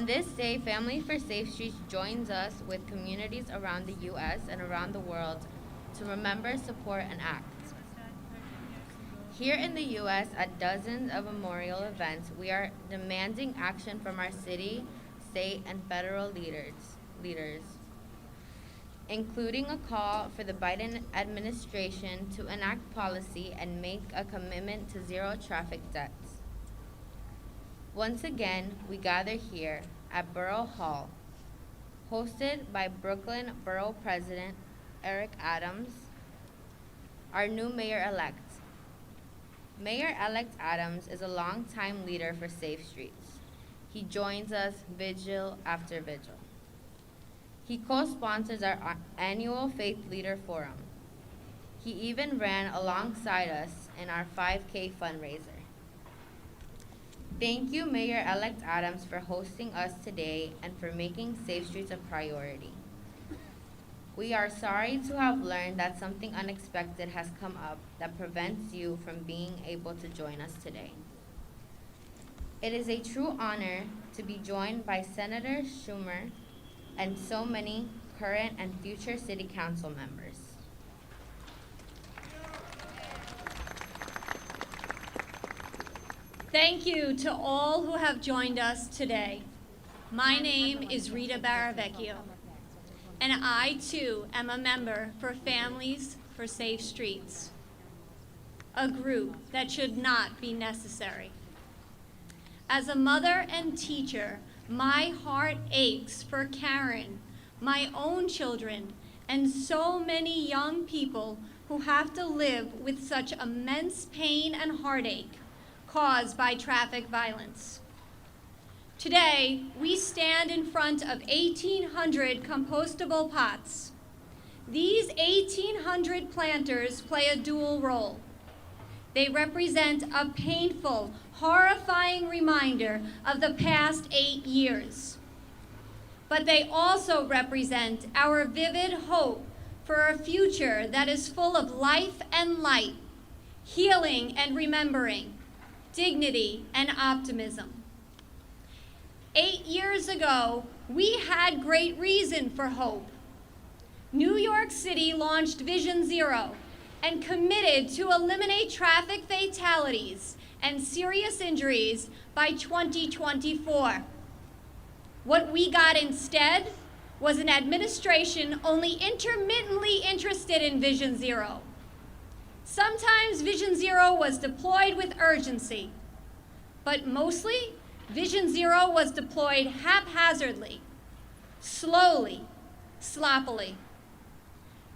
On this day, Family for Safe Streets joins us with communities around the U.S. and around the world to remember, support, and act. Here in the U.S., at dozens of memorial events, we are demanding action from our city, state, and federal leaders, including a call for the Biden administration to enact policy and make a commitment to zero traffic deaths. Once again, we gather here at Borough Hall, hosted by Brooklyn Borough President Eric Adams, our new mayor-elect. Mayor-elect Adams is a longtime leader for Safe Streets. He joins us vigil after vigil. He co-sponsors our annual Faith Leader Forum. He even ran alongside us in our 5K fundraiser. Thank you, Mayor-elect Adams, for hosting us today and for making Safe Streets a priority. We are sorry to have learned that something unexpected has come up that prevents you from being able to join us today. It is a true honor to be joined by Senator Schumer and so many current and future City Council members. Thank you to all who have joined us today. My name is Rita Baravecchio, and I too am a member for Families for Safe Streets, a group that should not be necessary. As a mother and teacher, my heart aches for Karen, my own children, and so many young people who have to live with such immense pain and heartache caused by traffic violence. Today, we stand in front of 1,800 compostable pots. These 1,800 planters play a dual role. They represent a painful, horrifying reminder of the past 8 years. But they also represent our vivid hope for a future that is full of life and light, healing and remembering, dignity and optimism. 8 years ago, we had great reason for hope. New York City launched Vision Zero and committed to eliminate traffic fatalities and serious injuries by 2024. What we got instead was an administration only intermittently interested in Vision Zero. Sometimes Vision Zero was deployed with urgency, but mostly Vision Zero was deployed haphazardly, slowly, sloppily.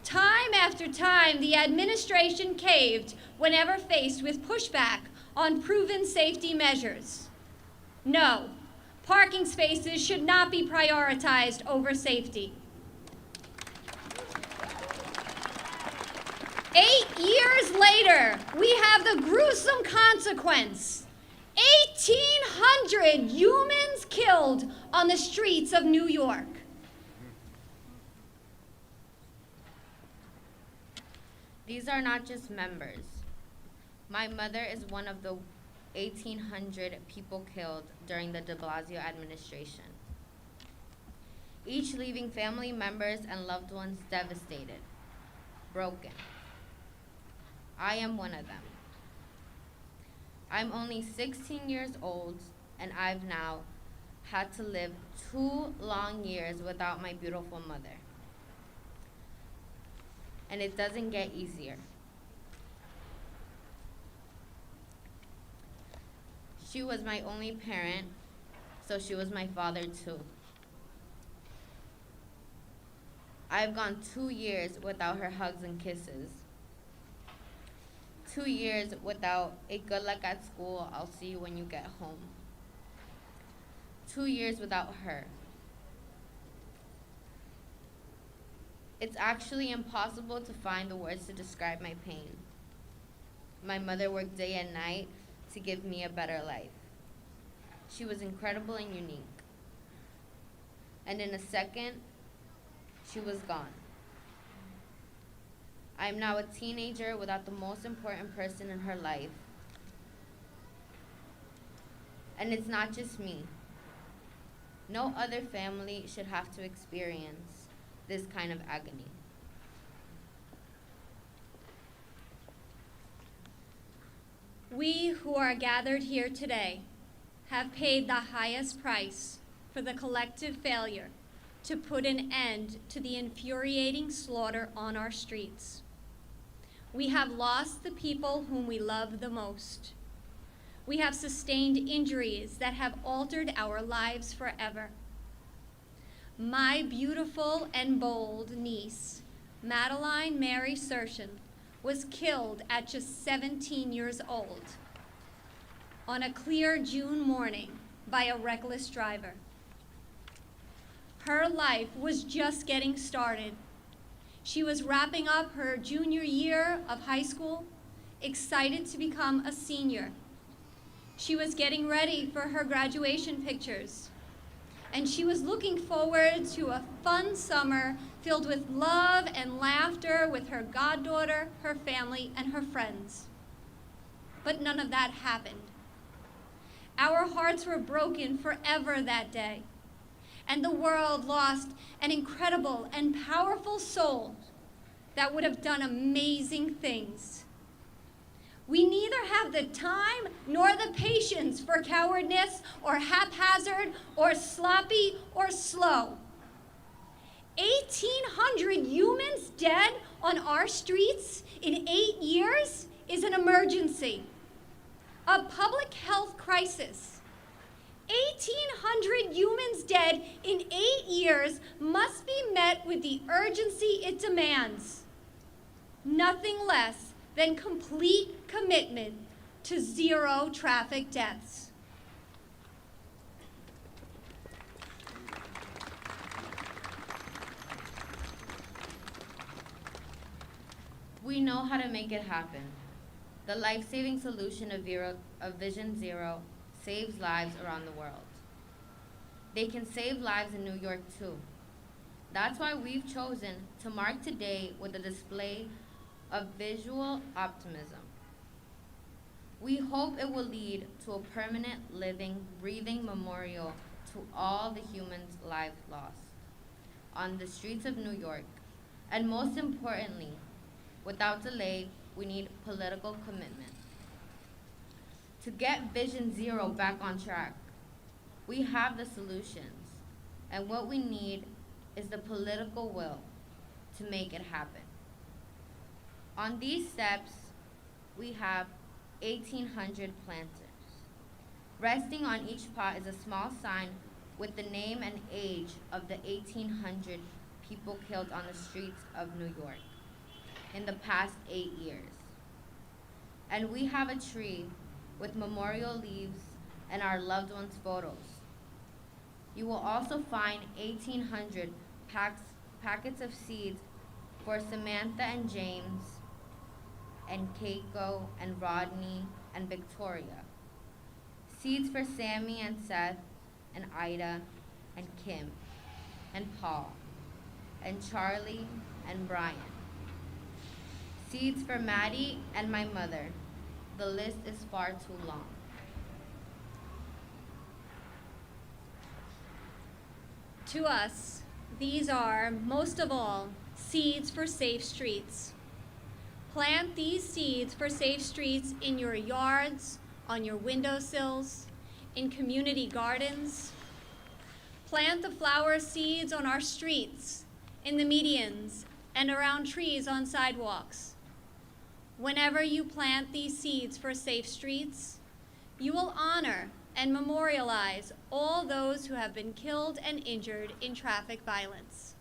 Time after time, the administration caved whenever faced with pushback on proven safety measures. No, parking spaces should not be prioritized over safety. 8 years later, we have the gruesome consequence. 1,800 humans killed on the streets of New York. These are not just members. My mother is one of the 1,800 people killed during the de Blasio administration, each leaving family members and loved ones devastated, broken. I am one of them. I'm only 16 years old, and I've now had to live 2 long years without my beautiful mother. And it doesn't get easier. She was my only parent, so she was my father too. I've gone 2 years without her hugs and kisses. 2 years without a good luck at school, I'll see you when you get home. 2 years without her. It's actually impossible to find the words to describe my pain. My mother worked day and night to give me a better life. She was incredible and unique. And in a second, she was gone. I am now a teenager without the most important person in her life. And it's not just me. No other family should have to experience this kind of agony. We who are gathered here today have paid the highest price for the collective failure to put an end to the infuriating slaughter on our streets. We have lost the people whom we love the most. We have sustained injuries that have altered our lives forever. My beautiful and bold niece, Madeline Mary Sershin, was killed at just 17 years old on a clear June morning by a reckless driver. Her life was just getting started. She was wrapping up her junior year of high school, excited to become a senior. She was getting ready for her graduation pictures, and she was looking forward to a fun summer filled with love and laughter with her goddaughter, her family, and her friends. But none of that happened. Our hearts were broken forever that day, and the world lost an incredible and powerful soul that would have done amazing things. We neither have the time nor the patience for cowardness or haphazard or sloppy or slow. 1,800 humans dead on our streets in 8 years is an emergency, a public health crisis. 1,800 humans dead in 8 years must be met with the urgency it demands. Nothing less than complete commitment to zero traffic deaths. We know how to make it happen. The life-saving solution of Vision Zero saves lives around the world. They can save lives in New York too. That's why we've chosen to mark today with a display of visual optimism. We hope it will lead to a permanent, living, breathing memorial to all the humans' lives lost on the streets of New York. And most importantly, without delay, we need political commitment. To get Vision Zero back on track, we have the solutions, and what we need is the political will to make it happen. On these steps, we have 1,800 planters. Resting on each pot is a small sign with the name and age of the 1,800 people killed on the streets of New York in the past 8 years. And we have a tree with memorial leaves and our loved ones' photos. You will also find 1,800 packets of seeds for Samantha and James, and Keiko and Rodney and Victoria. Seeds for Sammy and Seth and Ida and Kim and Paul and Charlie and Brian. Seeds for Maddie and my mother. The list is far too long. To us, these are, most of all, seeds for safe streets. Plant these seeds for safe streets in your yards, on your windowsills, in community gardens. Plant the flower seeds on our streets, in the medians, and around trees on sidewalks. Whenever you plant these seeds for safe streets, you will honor and memorialize all those who have been killed and injured in traffic violence.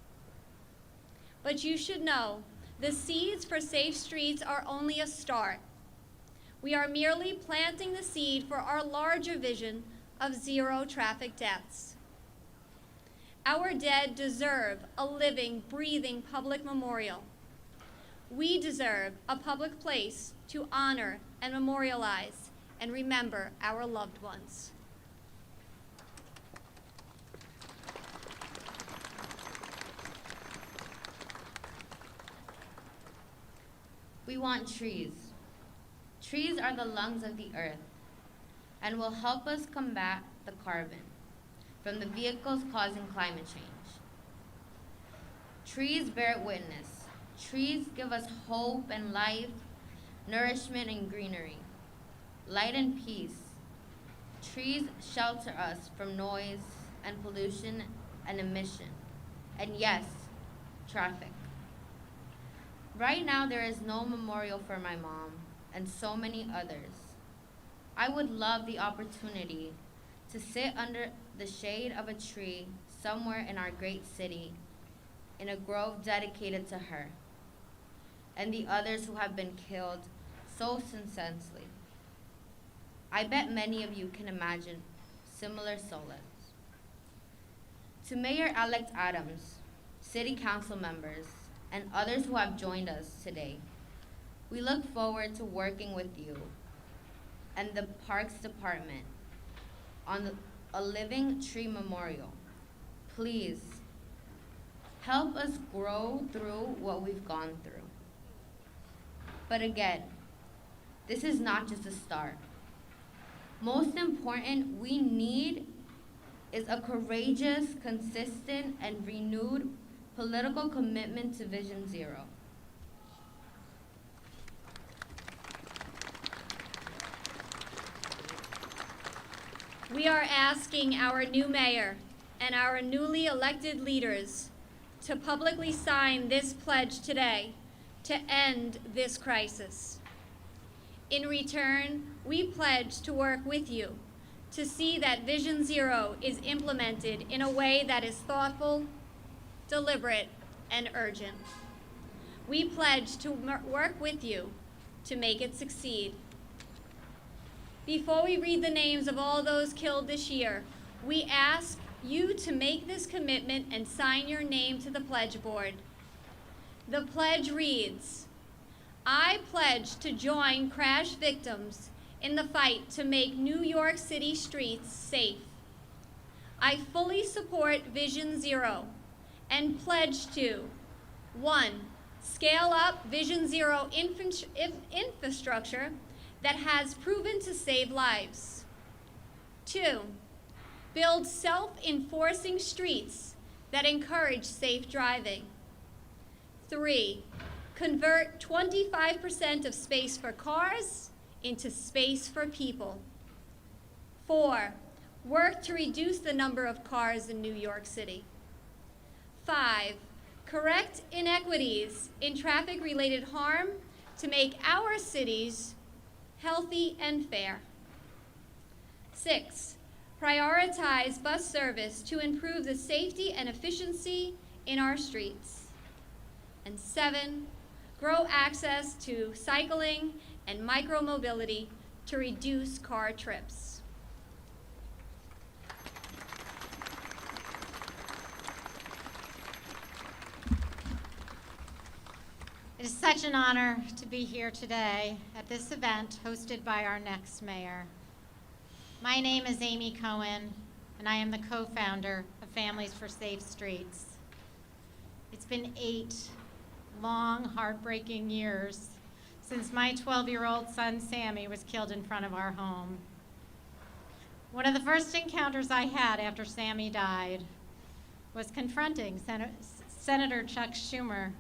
But you should know, the seeds for safe streets are only a start. We are merely planting the seed for our larger vision of zero traffic deaths. Our dead deserve a living, breathing public memorial. We deserve a public place to honor and memorialize and remember our loved ones. We want trees. Trees are the lungs of the earth and will help us combat the carbon from the vehicles causing climate change. Trees bear witness. Trees give us hope and life, nourishment and greenery, light and peace. Trees shelter us from noise and pollution and emission, and yes, traffic. Right now, there is no memorial for my mom and so many others. I would love the opportunity to sit under the shade of a tree somewhere in our great city, in a grove dedicated to her, and the others who have been killed so senselessly. I bet many of you can imagine similar solace. To Mayor-elect Adams, City Council members, and others who have joined us today, we look forward to working with you and the Parks Department on a living tree memorial. Please, help us grow through what we've gone through. But again, this is not just a start. Most important, we need is a courageous, consistent, and renewed political commitment to Vision Zero. We are asking our new mayor and our newly elected leaders to publicly sign this pledge today to end this crisis. In return, we pledge to work with you to see that Vision Zero is implemented in a way that is thoughtful, deliberate, and urgent. We pledge to work with you to make it succeed. Before we read the names of all those killed this year, we ask you to make this commitment and sign your name to the pledge board. The pledge reads, I pledge to join crash victims in the fight to make New York City streets safe. I fully support Vision Zero and pledge to 1. Scale up Vision Zero infrastructure that has proven to save lives. 2. Build self-enforcing streets that encourage safe driving. 3. Convert 25% of space for cars into space for people. 4. Work to reduce the number of cars in New York City. 5. Correct inequities in traffic-related harm to make our cities healthy and fair. 6. Prioritize bus service to improve the safety and efficiency in our streets. And 7. Grow access to cycling and micromobility to reduce car trips. It is such an honor to be here today at this event hosted by our next mayor. My name is Amy Cohen, and I am the co-founder of Families for Safe Streets. It's been 8 long, heartbreaking years since my 12-year-old son, Sammy, was killed in front of our home. One of the first encounters I had after Sammy died was confronting Senator Chuck Schumer,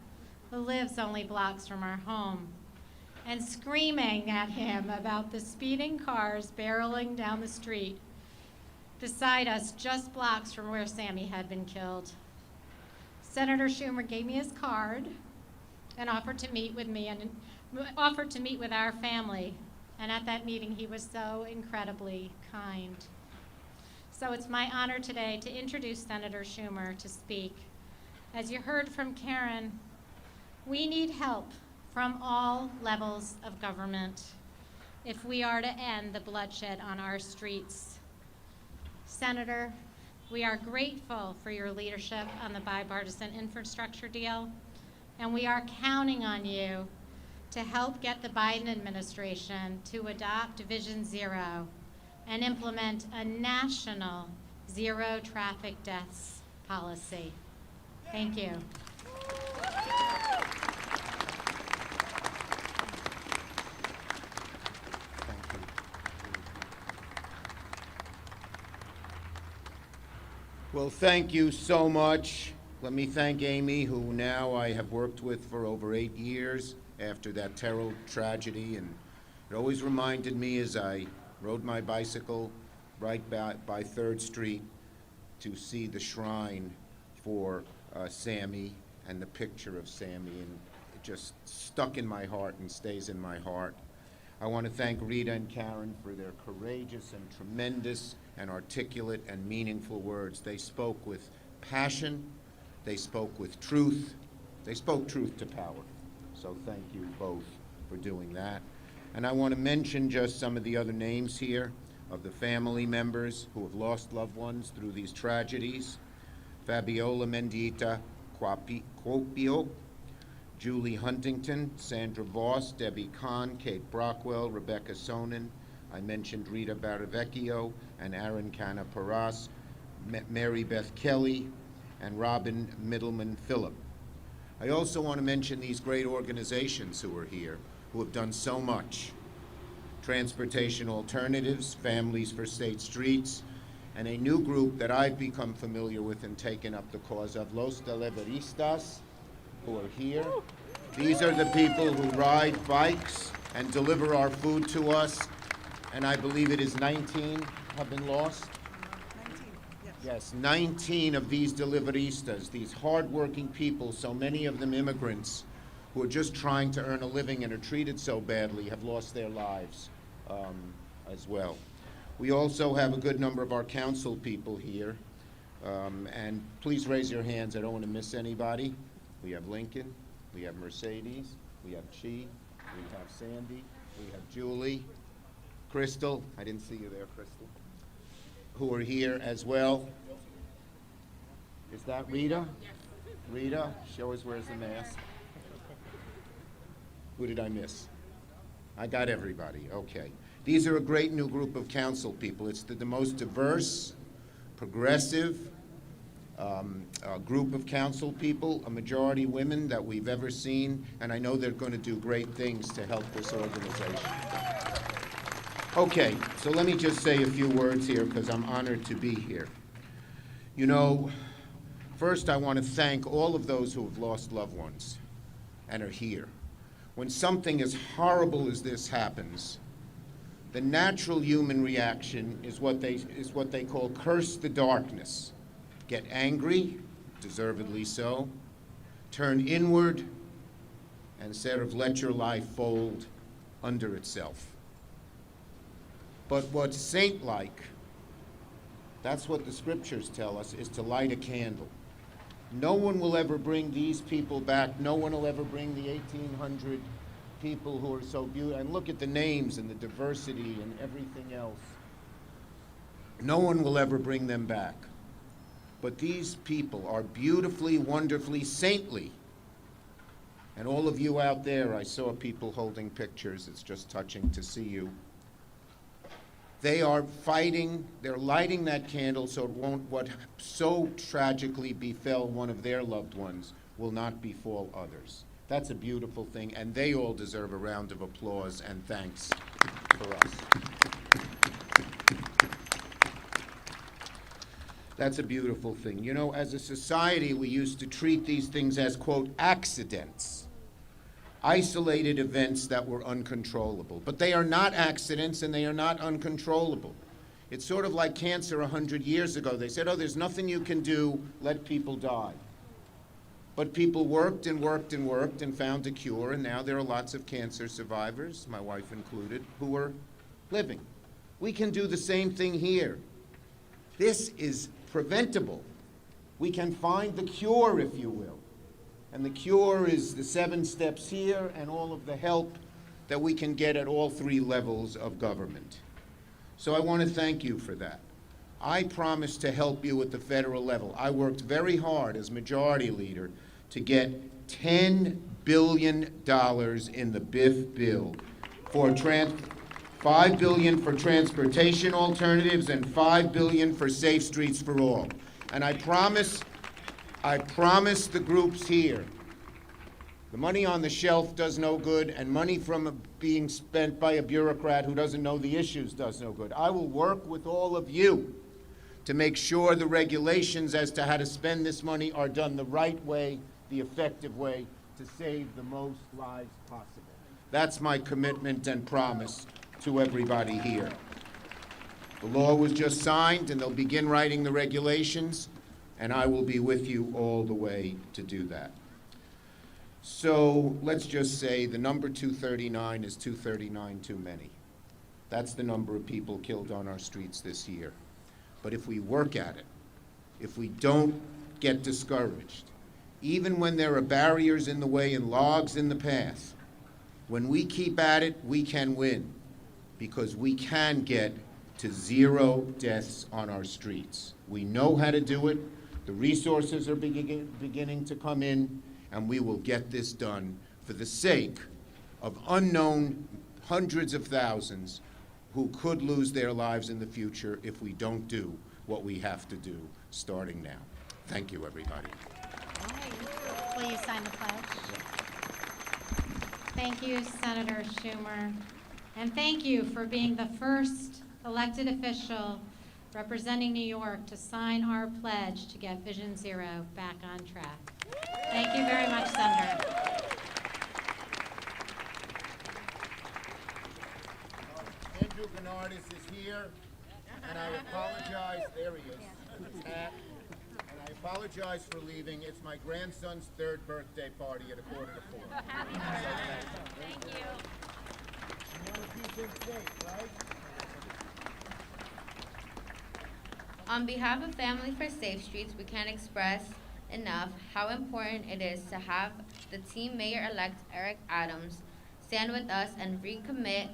who lives only blocks from our home, and screaming at him about the speeding cars barreling down the street beside us just blocks from where Sammy had been killed. Senator Schumer gave me his card and offered to meet with me and offered to meet with our family. And at that meeting, he was so incredibly kind. So it's my honor today to introduce Senator Schumer to speak. As you heard from Karen, we need help from all levels of government if we are to end the bloodshed on our streets. Senator, we are grateful for your leadership on the bipartisan infrastructure deal, and we are counting on you to help get the Biden administration to adopt Vision Zero and implement a national zero traffic deaths policy. Thank you. Well, thank you so much. Let me thank Amy, who now I have worked with for over 8 years after that terrible tragedy. And it always reminded me as I rode my bicycle right by 3rd Street to see the shrine for Sammy and the picture of Sammy. And it just stuck in my heart and stays in my heart. I want to thank Rita and Karen for their courageous and tremendous and articulate and meaningful words. They spoke with passion, they spoke with truth, they spoke truth to power. So thank you both for doing that. And I want to mention just some of the other names here of the family members who have lost loved ones through these tragedies. Fabiola Mendieta Quopio, Julie Huntington, Sandra Voss, Debbie Kahn, Kate Brockwell, Rebecca Sonnen. I mentioned Rita Baravecchio and Aaron Canna Paras, Mary Beth Kelly, and Robin Middleman Phillip. I also want to mention these great organizations who are here, who have done so much. Transportation Alternatives, Families for State Streets, and a new group that I've become familiar with and taken up the cause of, Los Deliveristas, who are here. These are the people who ride bikes and deliver our food to us, and I believe it is 19 have been lost. 19, yes. Yes, 19 of these deliveristas, these hardworking people, so many of them immigrants, who are just trying to earn a living and are treated so badly, have lost their lives as well. We also have a good number of our council people here, and please raise your hands, I don't want to miss anybody. We have Lincoln, we have Mercedes, we have Chi, we have Sandy, we have Julie, Crystal, I didn't see you there, Crystal, who are here as well. Is that Rita? Rita, she always wears the mask. Who did I miss? I got everybody, okay. These are a great new group of council people. It's the most diverse, progressive, group of council people, a majority women that we've ever seen, and I know they're going to do great things to help this organization. Okay, so let me just say a few words here because I'm honored to be here. You know, first I want to thank all of those who have lost loved ones and are here. When something as horrible as this happens, the natural human reaction is what they call curse the darkness. Get angry, deservedly so, turn inward, and sort of let your life fold under itself. But what's saint-like, that's what the scriptures tell us, is to light a candle. No one will ever bring these people back. No one will ever bring the 1,800 people who are so beautiful. And look at the names and the diversity and everything else. No one will ever bring them back. But these people are beautifully, wonderfully saintly. And all of you out there, I saw people holding pictures. It's just touching to see you. They are fighting, they're lighting that candle so it won't, what so tragically befell one of their loved ones will not befall others. That's a beautiful thing, and they all deserve a round of applause and thanks for us. That's a beautiful thing. You know, as a society, we used to treat these things as, quote, accidents, isolated events that were uncontrollable. But they are not accidents and they are not uncontrollable. It's sort of like cancer 100 years ago. They said, oh, there's nothing you can do, let people die. But people worked and worked and worked and found a cure, and now there are lots of cancer survivors, my wife included, who are living. We can do the same thing here. This is preventable. We can find the cure, if you will. And the cure is the 7 steps here and all of the help that we can get at all 3 levels of government. So I want to thank you for that. I promised to help you at the federal level. I worked very hard as majority leader to get $10 billion in the BIF bill for $5 billion for transportation alternatives and $5 billion for safe streets for all. And I promise the groups here, the money on the shelf does no good, and money from being spent by a bureaucrat who doesn't know the issues does no good. I will work with all of you to make sure the regulations as to how to spend this money are done the right way, the effective way, to save the most lives possible. That's my commitment and promise to everybody here. The law was just signed, and they'll begin writing the regulations, and I will be with you all the way to do that. So let's just say the number 239 is 239 too many. That's the number of people killed on our streets this year. But if we work at it, if we don't get discouraged, even when there are barriers in the way and logs in the path, when we keep at it, we can win, because we can get to 0 deaths on our streets. We know how to do it. The resources are beginning to come in, and we will get this done for the sake of unknown hundreds of thousands who could lose their lives in the future if we don't do what we have to do starting now. Thank you, everybody. Will you sign the pledge? Thank you, Senator Schumer. And thank you for being the first elected official representing New York to sign our pledge to get Vision Zero back on track. Thank you very much, Senator. Andrew Bernardis is here, and I apologize. There he is. His hat. And I apologize for leaving. It's my grandson's 3rd birthday party at 3:45. Thank you. You want to keep him safe, right? On behalf of Family for Safe Streets, we can't express enough how important it is to have the team Mayor-elect Eric Adams stand with us and recommit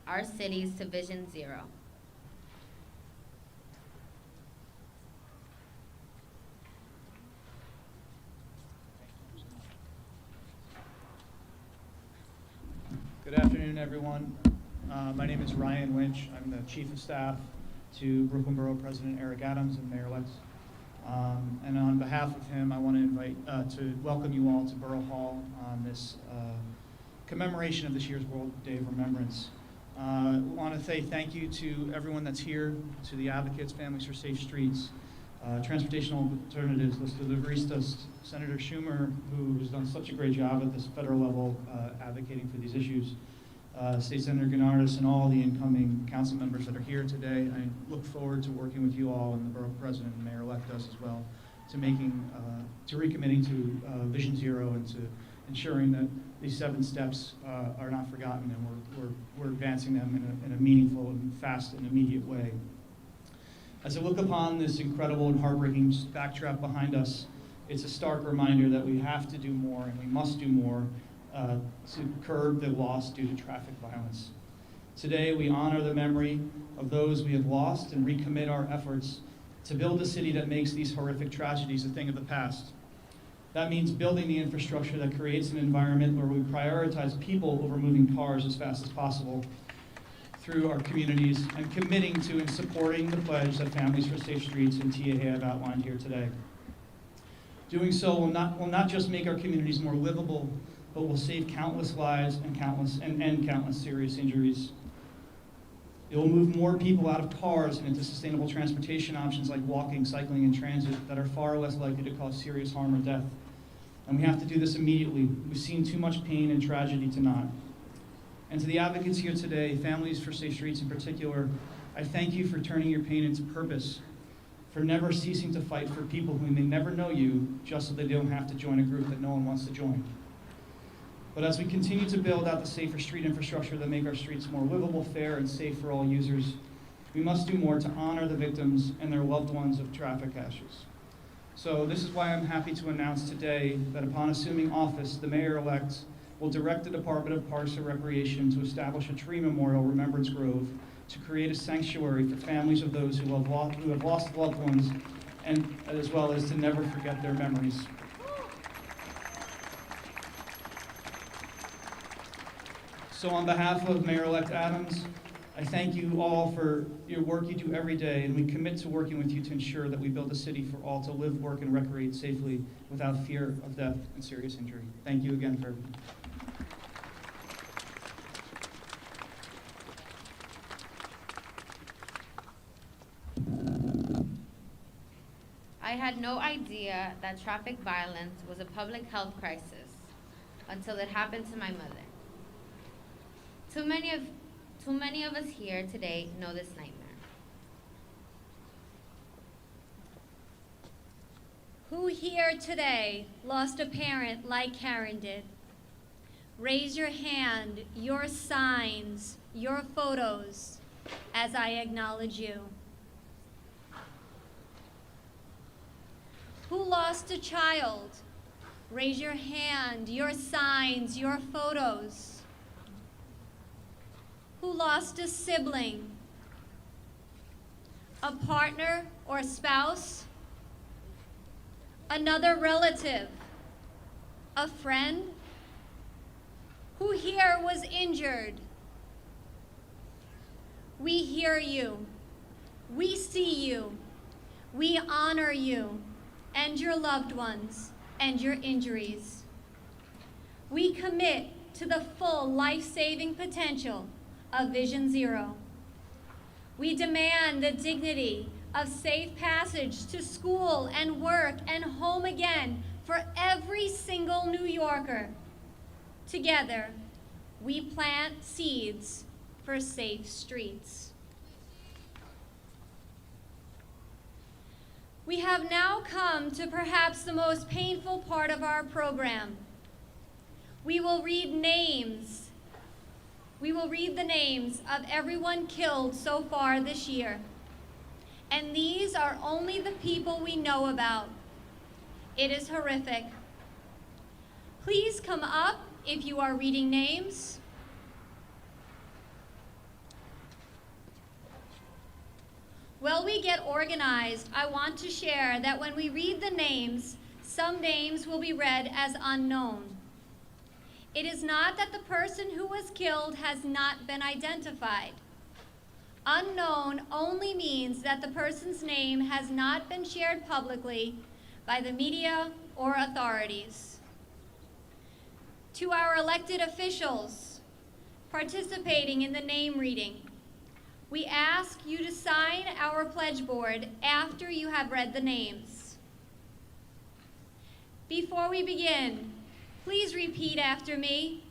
our cities to Vision Zero. Good afternoon, everyone. My name is Ryan Winch. I'm the Chief of Staff to Brooklyn Borough President Eric Adams and Mayor-elect. And on behalf of him, I want to invite to welcome you all to Borough Hall on this commemoration of this year's World Day of Remembrance. I want to say thank you to everyone that's here, to the advocates, Families for Safe Streets, Transportation Alternatives, Los Deliveristas, Senator Schumer, who has done such a great job at this federal level advocating for these issues, State Senator Gennardis, and all the incoming council members that are here today. I look forward to working with you all, and the Borough President and Mayor-elect us as well, to recommitting to Vision Zero and to ensuring that these 7 steps are not forgotten, and we're advancing them in a meaningful and fast and immediate way. As I look upon this incredible and heartbreaking backdrop behind us, it's a stark reminder that we have to do more and we must do more to curb the loss due to traffic violence. Today, we honor the memory of those we have lost and recommit our efforts to build a city that makes these horrific tragedies a thing of the past. That means building the infrastructure that creates an environment where we prioritize people over moving cars as fast as possible through our communities, and committing to and supporting the pledge that Families for Safe Streets and TAA have outlined here today. Doing so will not just make our communities more livable, but will save countless lives and end countless serious injuries. It will move more people out of cars and into sustainable transportation options like walking, cycling, and transit that are far less likely to cause serious harm or death. And we have to do this immediately. We've seen too much pain and tragedy to not. And to the advocates here today, Families for Safe Streets in particular, I thank you for turning your pain into purpose, for never ceasing to fight for people who may never know you, just so they don't have to join a group that no one wants to join. But as we continue to build out the safer street infrastructure that make our streets more livable, fair, and safe for all users, we must do more to honor the victims and their loved ones of traffic crashes. So this is why I'm happy to announce today that upon assuming office, the mayor-elect will direct the Department of Parks and Recreation to establish a tree memorial, Remembrance Grove, to create a sanctuary for families of those who have lost loved ones, and as well as to never forget their memories. So on behalf of Mayor-elect Adams, I thank you all for your work you do every day, and we commit to working with you to ensure that we build a city for all to live, work, and recreate safely without fear of death and serious injury. Thank you again for everything. I had no idea that traffic violence was a public health crisis until it happened to my mother. Too many of us here today know this nightmare. Who here today lost a parent like Karen did? Raise your hand, your signs, your photos, as I acknowledge you. Who lost a child? Raise your hand, your signs, your photos. Who lost a sibling? A partner or spouse? Another relative? A friend? Who here was injured? We hear you. We see you. We honor you and your loved ones and your injuries. We commit to the full life-saving potential of Vision Zero. We demand the dignity of safe passage to school and work and home again for every single New Yorker. Together, we plant seeds for safe streets. We have now come to perhaps the most painful part of our program. We will read names. We will read the names of everyone killed so far this year. And these are only the people we know about. It is horrific. Please come up if you are reading names. While we get organized, I want to share that when we read the names, some names will be read as unknown. It is not that the person who was killed has not been identified. Unknown only means that the person's name has not been shared publicly by the media or authorities. To our elected officials participating in the name reading, we ask you to sign our pledge board after you have read the names. Before we begin, please repeat after me.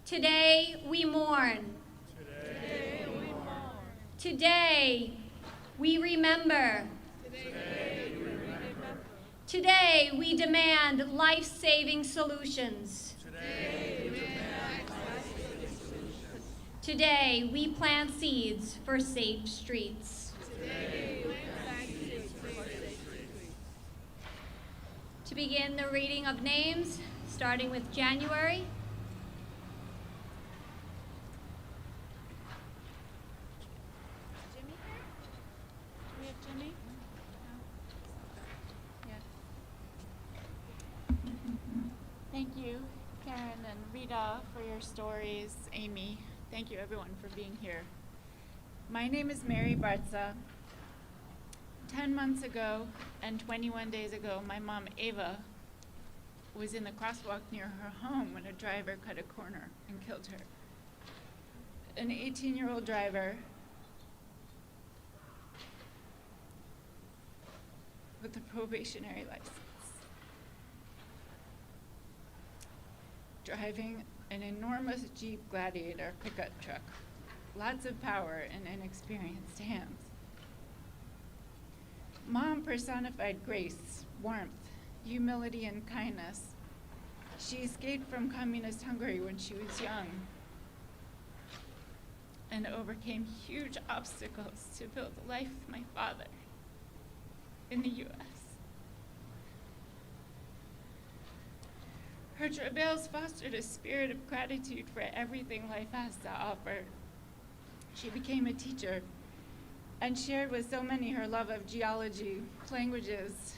Today we mourn. Today we mourn. Today we remember. Today we remember. Today we demand life-saving solutions. Today we demand life-saving solutions. Today we plant seeds for safe streets. Today we plant seeds for safe streets. To begin the reading of names, starting with January. Jimmy here? Do we have Jimmy? No? Yeah. Thank you, Karen and Rita, for your stories. Amy, thank you everyone for being here. My name is Mary Bartza. 10 months ago and 21 days ago, my mom, Ava, was in the crosswalk near her home when a driver cut a corner and killed her. An 18-year-old driver with a probationary license, driving an enormous Jeep Gladiator pickup truck, lots of power in inexperienced hands. Mom personified grace, warmth, humility, and kindness. She escaped from communist Hungary when she was young and overcame huge obstacles to build a life with my father in the U.S. Her travails fostered a spirit of gratitude for everything life has to offer. She became a teacher and shared with so many her love of geology, languages,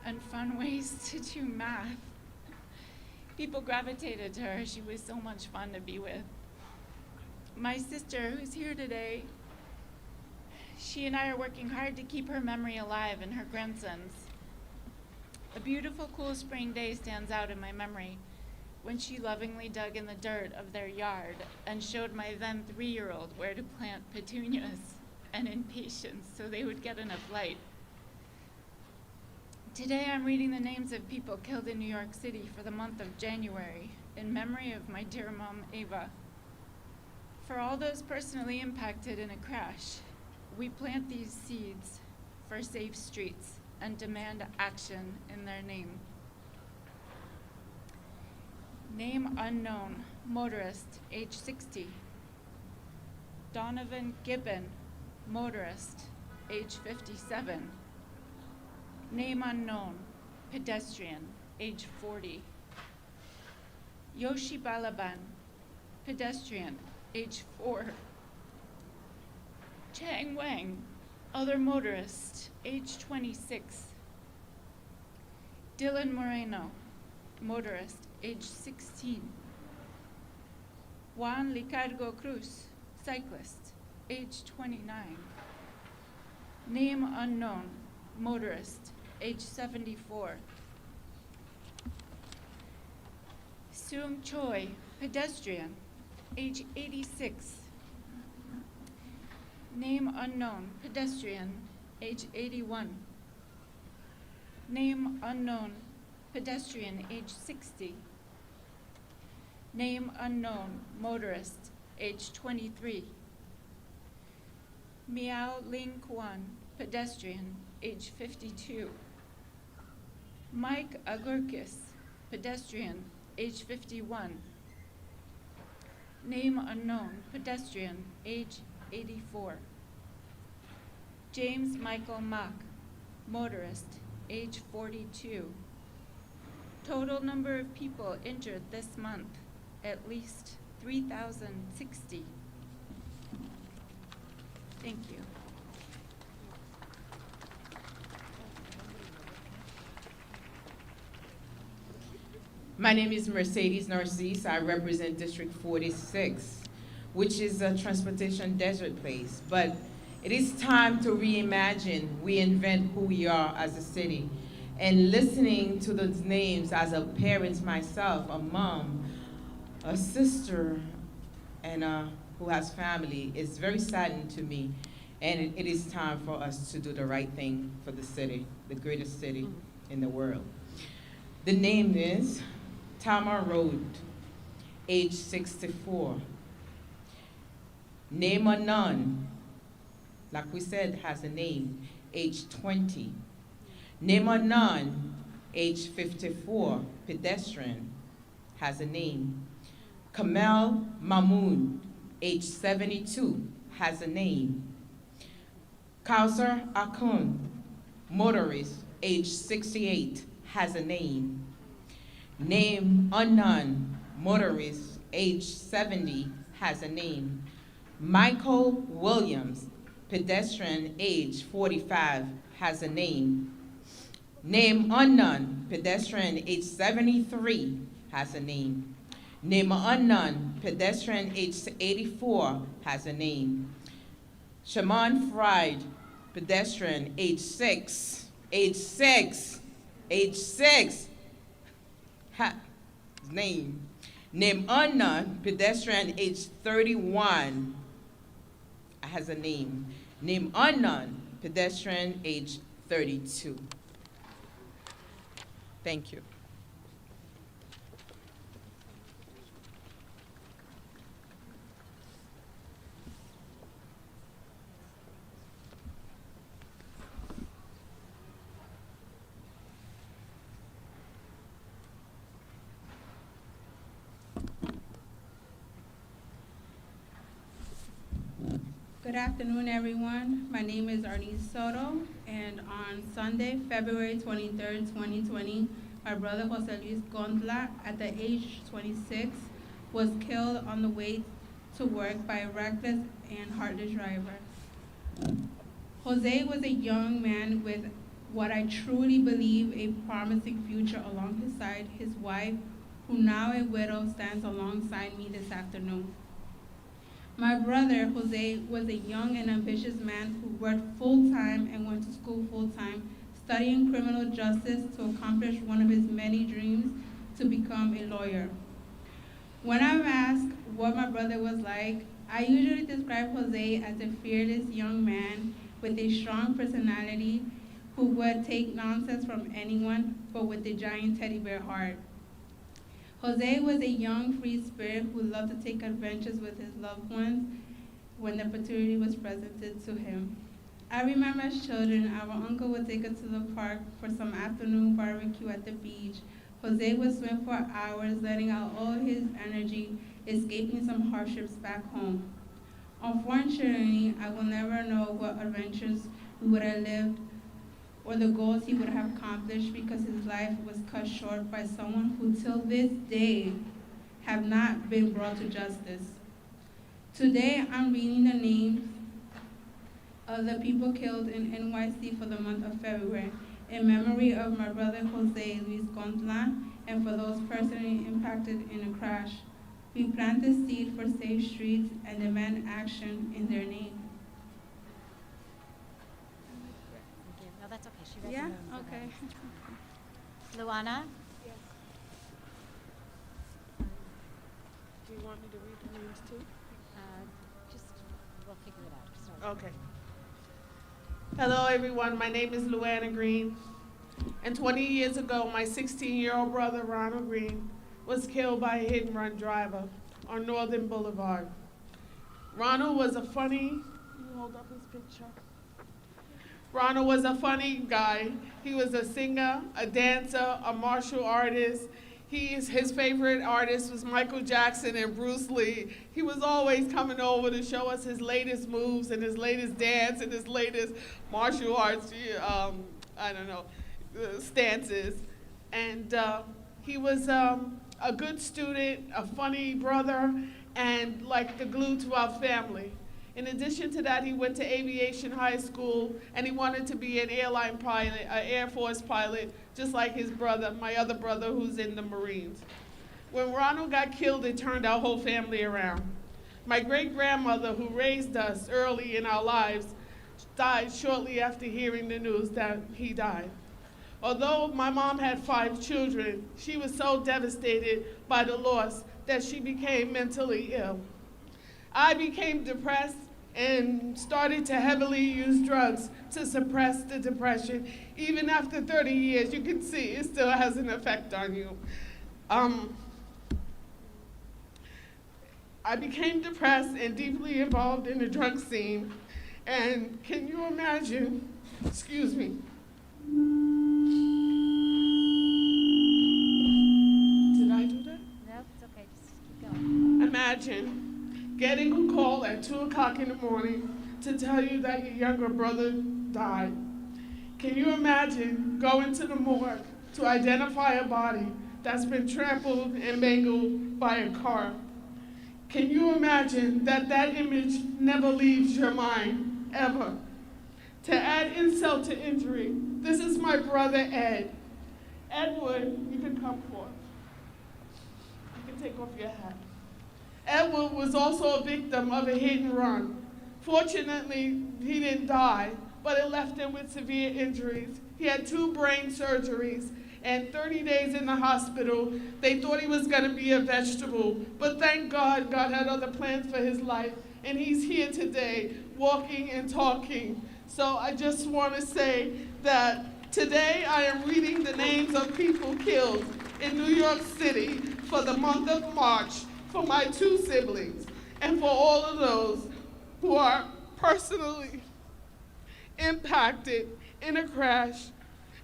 and fun ways to do math. People gravitated to her. She was so much fun to be with. My sister, who's here today, she and I are working hard to keep her memory alive and her grandson's. A beautiful, cool spring day stands out in my memory when she lovingly dug in the dirt of their yard and showed my then 3-year-old where to plant petunias and impatiens so they would get enough light. Today I'm reading the names of people killed in New York City for the month of January in memory of my dear mom, Ava. For all those personally impacted in a crash, we plant these seeds for safe streets and demand action in their name. Name unknown, motorist, age 60. Donovan Gibbon, motorist, age 57. Name unknown, pedestrian, age 40. Yoshi Balaban, pedestrian, age 4. Chang Wang, other motorist, age 26. Dylan Moreno, motorist, age 16. Juan Licardo Cruz, cyclist, age 29. Name unknown, motorist, age 74. Seung Choi, pedestrian, age 86. Name unknown, pedestrian, age 81. Name unknown, pedestrian, age 60. Name unknown, motorist, age 23. Miao Ling Kwan, pedestrian, age 52. Mike Agurkis, pedestrian, age 51. Name unknown, pedestrian, age 84. James Michael Mack, motorist, age 42. Total number of people injured this month, at least 3,060. Thank you. My name is Mercedes Narcisse. I represent District 46, which is a transportation desert place. But it is time to reimagine, reinvent who we are as a city. And listening to those names as a parent myself, a mom, a sister, and who has family, is very saddening to me. And it is time for us to do the right thing for the city, the greatest city in the world. The name is Tamar Road, age 64. Name unknown, like we said, has a name, age 20. Name unknown, age 54, pedestrian, has a name. Kamel Mahmood, age 72, has a name. Kausar Akun, motorist, age 68, has a name. Name unknown, motorist, age 70, has a name. Michael Williams, pedestrian, age 45, has a name. Name unknown, pedestrian, age 73, has a name. Name unknown, pedestrian, age 84, has a name. Shaman Fried, pedestrian, age 6, name. Name unknown, pedestrian, age 31, has a name. Name unknown, pedestrian, age 32. Thank you. Good afternoon, everyone. My name is Arnice Soto, and on Sunday, February 23rd, 2020, my brother Jose Luis Gondla, at the age 26, was killed on the way to work by a reckless and heartless driver. Jose was a young man with what I truly believe a promising future along his side. His wife, who now a widow, stands alongside me this afternoon. My brother, Jose, was a young and ambitious man who worked full-time and went to school full-time, studying criminal justice to accomplish one of his many dreams, to become a lawyer. When I'm asked what my brother was like, I usually describe Jose as a fearless young man with a strong personality who would take nonsense from anyone, but with a giant teddy bear heart. Jose was a young, free spirit who loved to take adventures with his loved ones when the opportunity was presented to him. I remember as children, our uncle would take us to the park for some afternoon barbecue at the beach. Jose would swim for hours, letting out all his energy, escaping some hardships back home. Unfortunately, I will never know what adventures we would have lived or the goals he would have accomplished because his life was cut short by someone who till this day have not been brought to justice. Today, I'm reading the names of the people killed in NYC for the month of February in memory of my brother Jose Luis Gondlan and for those personally impacted in a crash. We plant the seed for safe streets and demand action in their name. No, that's okay. She read Yeah? the names, so Okay. that- Luana? Do you want me to read the names too? Just, we'll figure it out. Sorry. Okay. Hello, everyone. My name is Luana Green. And 20 years ago, my 16-year-old brother, Ronald Green, was killed by a hit-and-run driver on Northern Boulevard. Ronald was a funny, can you hold up his picture? Ronald was a funny guy. He was a singer, a dancer, a martial artist. His favorite artist was Michael Jackson and Bruce Lee. He was always coming over to show us his latest moves and his latest dance and his latest martial arts, stances. And he was a good student, a funny brother, and like the glue to our family. In addition to that, he went to aviation high school, and he wanted to be an airline pilot, an Air Force pilot, just like his brother, my other brother, who's in the Marines. When Ronald got killed, it turned our whole family around. My great-grandmother, who raised us early in our lives, died shortly after hearing the news that he died. Although my mom had 5 children, she was so devastated by the loss that she became mentally ill. I became depressed and started to heavily use drugs to suppress the depression. Even after 30 years, you can see it still has an effect on you. I became depressed and deeply involved in the drug scene. And can you imagine, excuse me, did I do that? No, it's okay. Just keep going. Imagine getting a call at 2 o'clock in the morning to tell you that your younger brother died. Can you imagine going to the morgue to identify a body that's been trampled and mangled by a car? Can you imagine that that image never leaves your mind, ever? To add insult to injury, this is my brother Ed. Edward, you can come forth. You can take off your hat. Edward was also a victim of a hit and run. Fortunately, he didn't die, but it left him with severe injuries. He had 2 brain surgeries and 30 days in the hospital. They thought he was going to be a vegetable, but thank God, God had other plans for his life, and he's here today, walking and talking. So I just want to say that today I am reading the names of people killed in New York City for the month of March, for my 2 siblings, and for all of those who are personally impacted in a crash.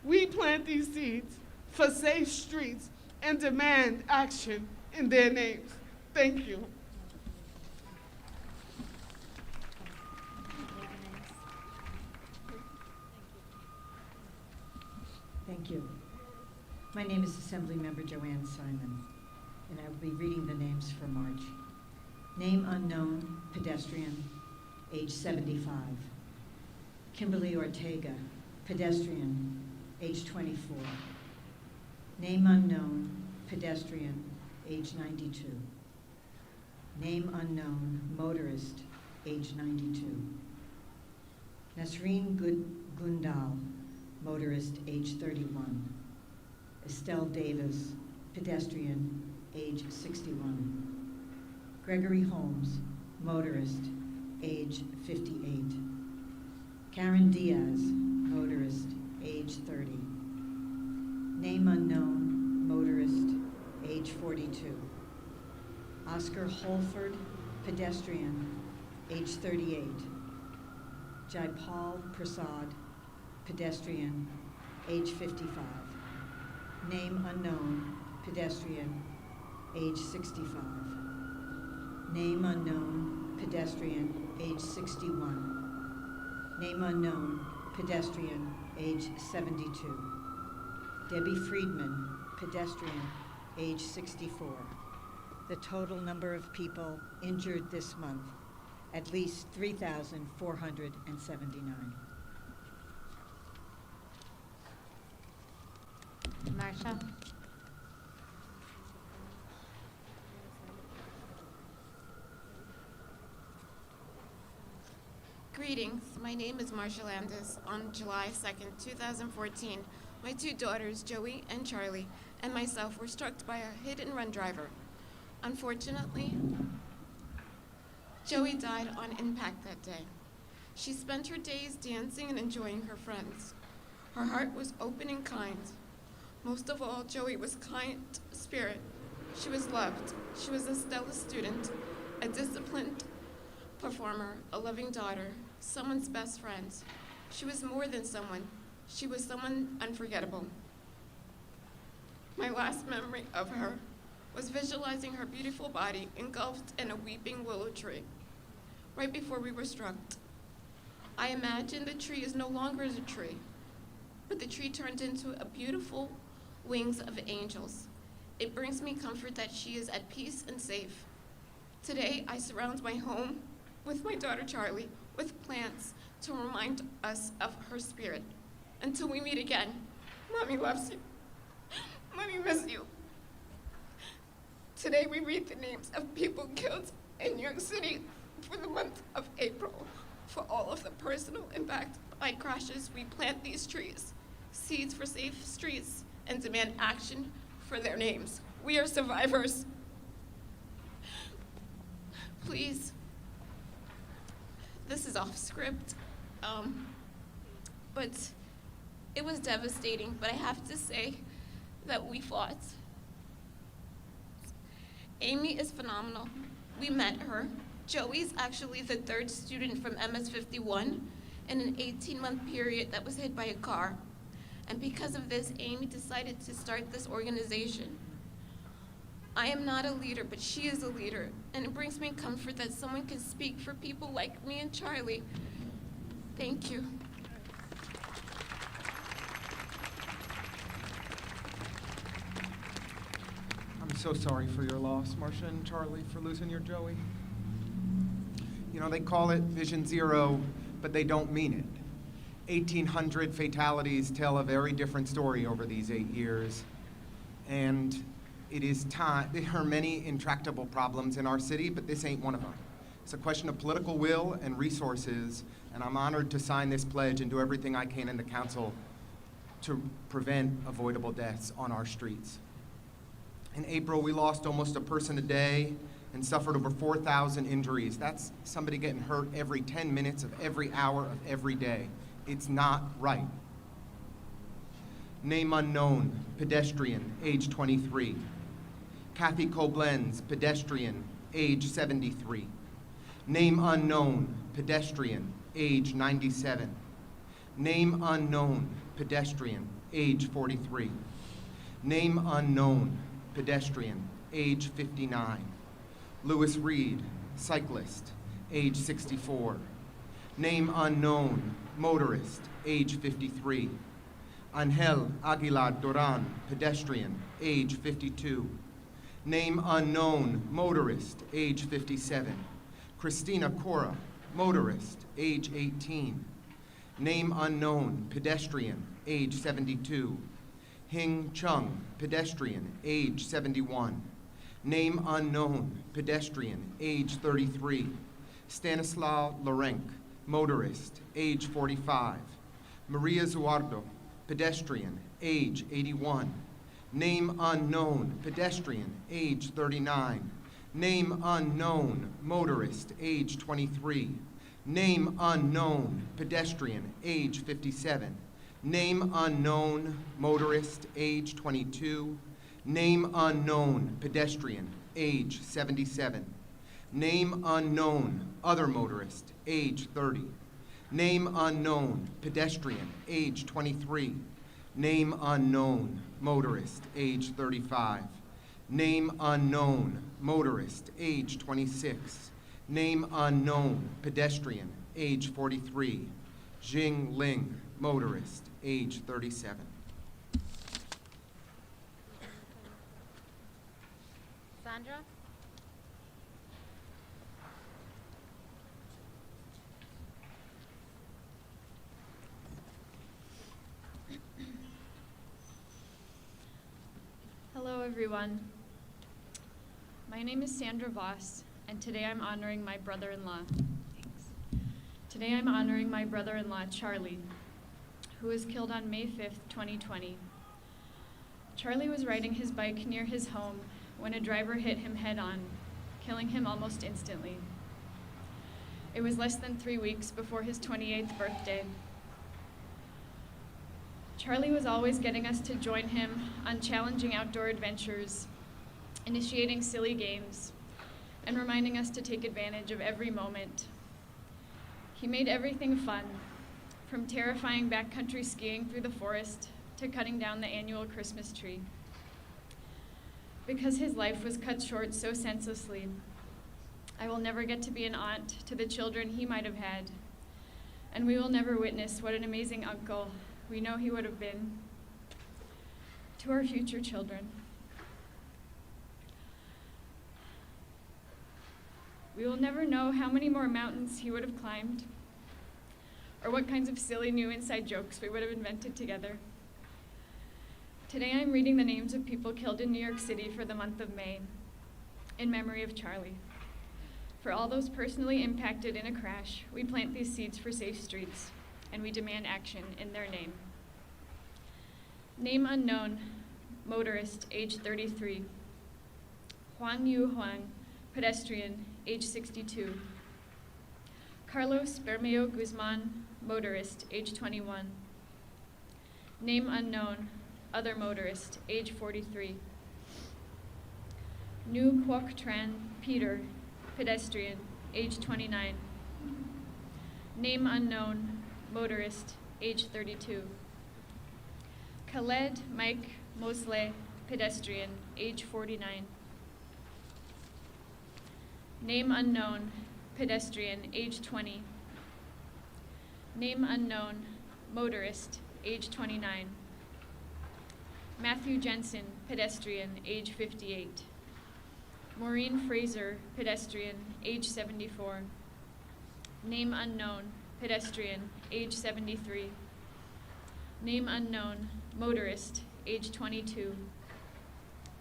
We plant these seeds for safe streets and demand action in their names. Thank you. Thank you. My name is Assemblymember Joanne Simon, and I will be reading the names for March. Name unknown, pedestrian, age 75. Kimberly Ortega, pedestrian, age 24. Name unknown, pedestrian, age 92. Name unknown, motorist, age 92. Nasreen Gundal, motorist, age 31. Estelle Davis, pedestrian, age 61. Gregory Holmes, motorist, age 58. Karen Diaz, motorist, age 30. Name unknown, motorist, age 42. Oscar Holford, pedestrian, age 38. Jaipal Prasad, pedestrian, age 55. Name unknown, pedestrian, age 65. Name unknown, pedestrian, age 61. Name unknown, pedestrian, age 72. Debbie Friedman, pedestrian, age 64. The total number of people injured this month, at least 3,479. Marcia? Greetings, my name is Marcia Landis. On July 2nd, 2014, my two daughters, Joey and Charlie, and myself were struck by a hit-and-run driver. Unfortunately, Joey died on impact that day. She spent her days dancing and enjoying her friends. Her heart was open and kind. Most of all, Joey was kind spirit. She was loved. She was a stellar student, a disciplined performer, a loving daughter, someone's best friend. She was more than someone. She was someone unforgettable. My last memory of her was visualizing her beautiful body engulfed in a weeping willow tree. Right before we were struck, I imagined the tree is no longer a tree, but the tree turned into a beautiful wings of angels. It brings me comfort that she is at peace and safe. Today, I surround my home with my daughter Charlie with plants to remind us of her spirit. Until we meet again, Mommy loves you. Mommy misses you. Today we read the names of people killed in New York City for the month of April. For all of the personal impact by crashes, we plant these trees, seeds for safe streets, and demand action for their names. We are survivors. Please, this is off script, but it was devastating, but I have to say that we fought. Amy is phenomenal. We met her. Joey's actually the third student from MS-51 in an 18-month period that was hit by a car. And because of this, Amy decided to start this organization. I am not a leader, but she is a leader, and it brings me comfort that someone can speak for people like me and Charlie. Thank you. I'm so sorry for your loss, Marcia and Charlie, for losing your Joey. You know, they call it Vision Zero, but they don't mean it. 1,800 fatalities tell a very different story over these 8 years. And it is time. There are many intractable problems in our city, but this ain't one of them. It's a question of political will and resources, and I'm honored to sign this pledge and do everything I can in the council to prevent avoidable deaths on our streets. In April, we lost almost a person a day and suffered over 4,000 injuries. That's somebody getting hurt every 10 minutes of every hour of every day. It's not right. Name unknown, pedestrian, age 23. Kathy Koblenz, pedestrian, age 73. Name unknown, pedestrian, age 97. Name unknown, pedestrian, age 43. Name unknown, pedestrian, age 59. Lewis Reed, cyclist, age 64. Name unknown, motorist, age 53. Angel Aguilar Duran, pedestrian, age 52. Name unknown, motorist, age 57. Christina Cora, motorist, age 18. Name unknown, pedestrian, age 72. Hing Chung, pedestrian, age 71. Name unknown, pedestrian, age 33. Stanislaw Lorenk, motorist, age 45. Maria Zuardo, pedestrian, age 81. Name unknown, pedestrian, age 39. Name unknown, motorist, age 23. Name unknown, pedestrian, age 57. Name unknown, motorist, age 22. Name unknown, pedestrian, age 77. Name unknown, other motorist, age 30. Name unknown, pedestrian, age 23. Name unknown, motorist, age 35. Name unknown, motorist, age 26. Name unknown, pedestrian, age 43. Jing Ling, motorist, age 37. Sandra? Hello, everyone. My name is Sandra Voss, and today I'm honoring my brother-in-law. Thanks. Today I'm honoring my brother-in-law, Charlie, who was killed on May 5th, 2020. Charlie was riding his bike near his home when a driver hit him head-on, killing him almost instantly. It was less than 3 weeks before his 28th birthday. Charlie was always getting us to join him on challenging outdoor adventures, initiating silly games, and reminding us to take advantage of every moment. He made everything fun, from terrifying backcountry skiing through the forest to cutting down the annual Christmas tree. Because his life was cut short so senselessly, I will never get to be an aunt to the children he might have had, and we will never witness what an amazing uncle we know he would have been to our future children. We will never know how many more mountains he would have climbed, or what kinds of silly new inside jokes we would have invented together. Today I'm reading the names of people killed in New York City for the month of May, in memory of Charlie. For all those personally impacted in a crash, we plant these seeds for safe streets, and we demand action in their name. Name unknown, motorist, age 33. Huang Yu Huang, pedestrian, age 62. Carlos Bermeo Guzman, motorist, age 21. Name unknown, other motorist, age 43. Nu Quoc Tran Peter, pedestrian, age 29. Name unknown, motorist, age 32. Khaled Mike Mosley, pedestrian, age 49. Name unknown, pedestrian, age 20. Name unknown, motorist, age 29. Matthew Jensen, pedestrian, age 58. Maureen Fraser, pedestrian, age 74. Name unknown, pedestrian, age 73. Name unknown, motorist, age 22.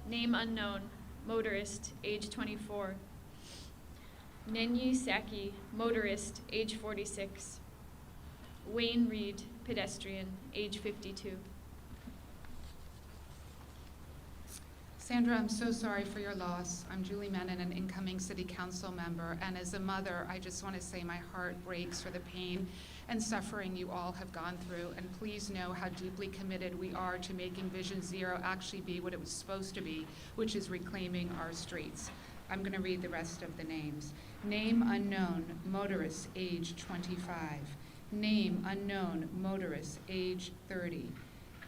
Name unknown, motorist, age 24. Nenyi Saki, motorist, age 46. Wayne Reed, pedestrian, age 52. Sandra, I'm so sorry for your loss. I'm Julie Menon, an incoming city council member, and as a mother, I just want to say my heart breaks for the pain and suffering you all have gone through, and please know how deeply committed we are to making Vision Zero actually be what it was supposed to be, which is reclaiming our streets. I'm going to read the rest of the names. Name unknown, motorist, age 25. Name unknown, motorist, age 30.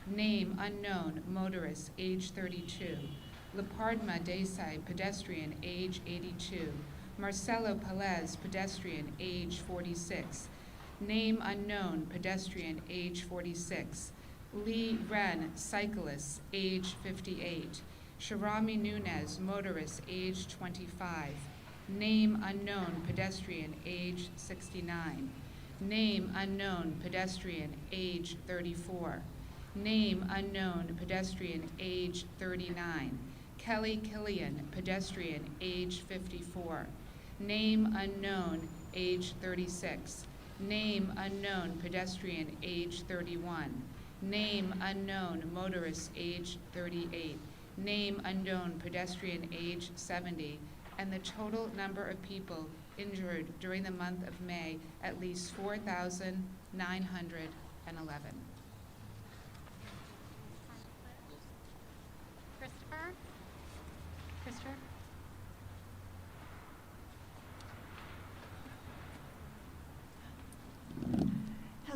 Name unknown, motorist, age 32. Lepardma Desai, pedestrian, age 82. Marcelo Pelez, pedestrian, age 46. Name unknown, pedestrian, age 46. Lee Ren, cyclist, age 58. Sharami Nunez, motorist, age 25. Name unknown, pedestrian, age 69. Name unknown, pedestrian, age 34. Name unknown, pedestrian, age 39. Kelly Killian, pedestrian, age 54. Name unknown, age 36. Name unknown, pedestrian, age 31. Name unknown, motorist, age 38. Name unknown, pedestrian, age 70. And the total number of people injured during the month of May, at least 4,911.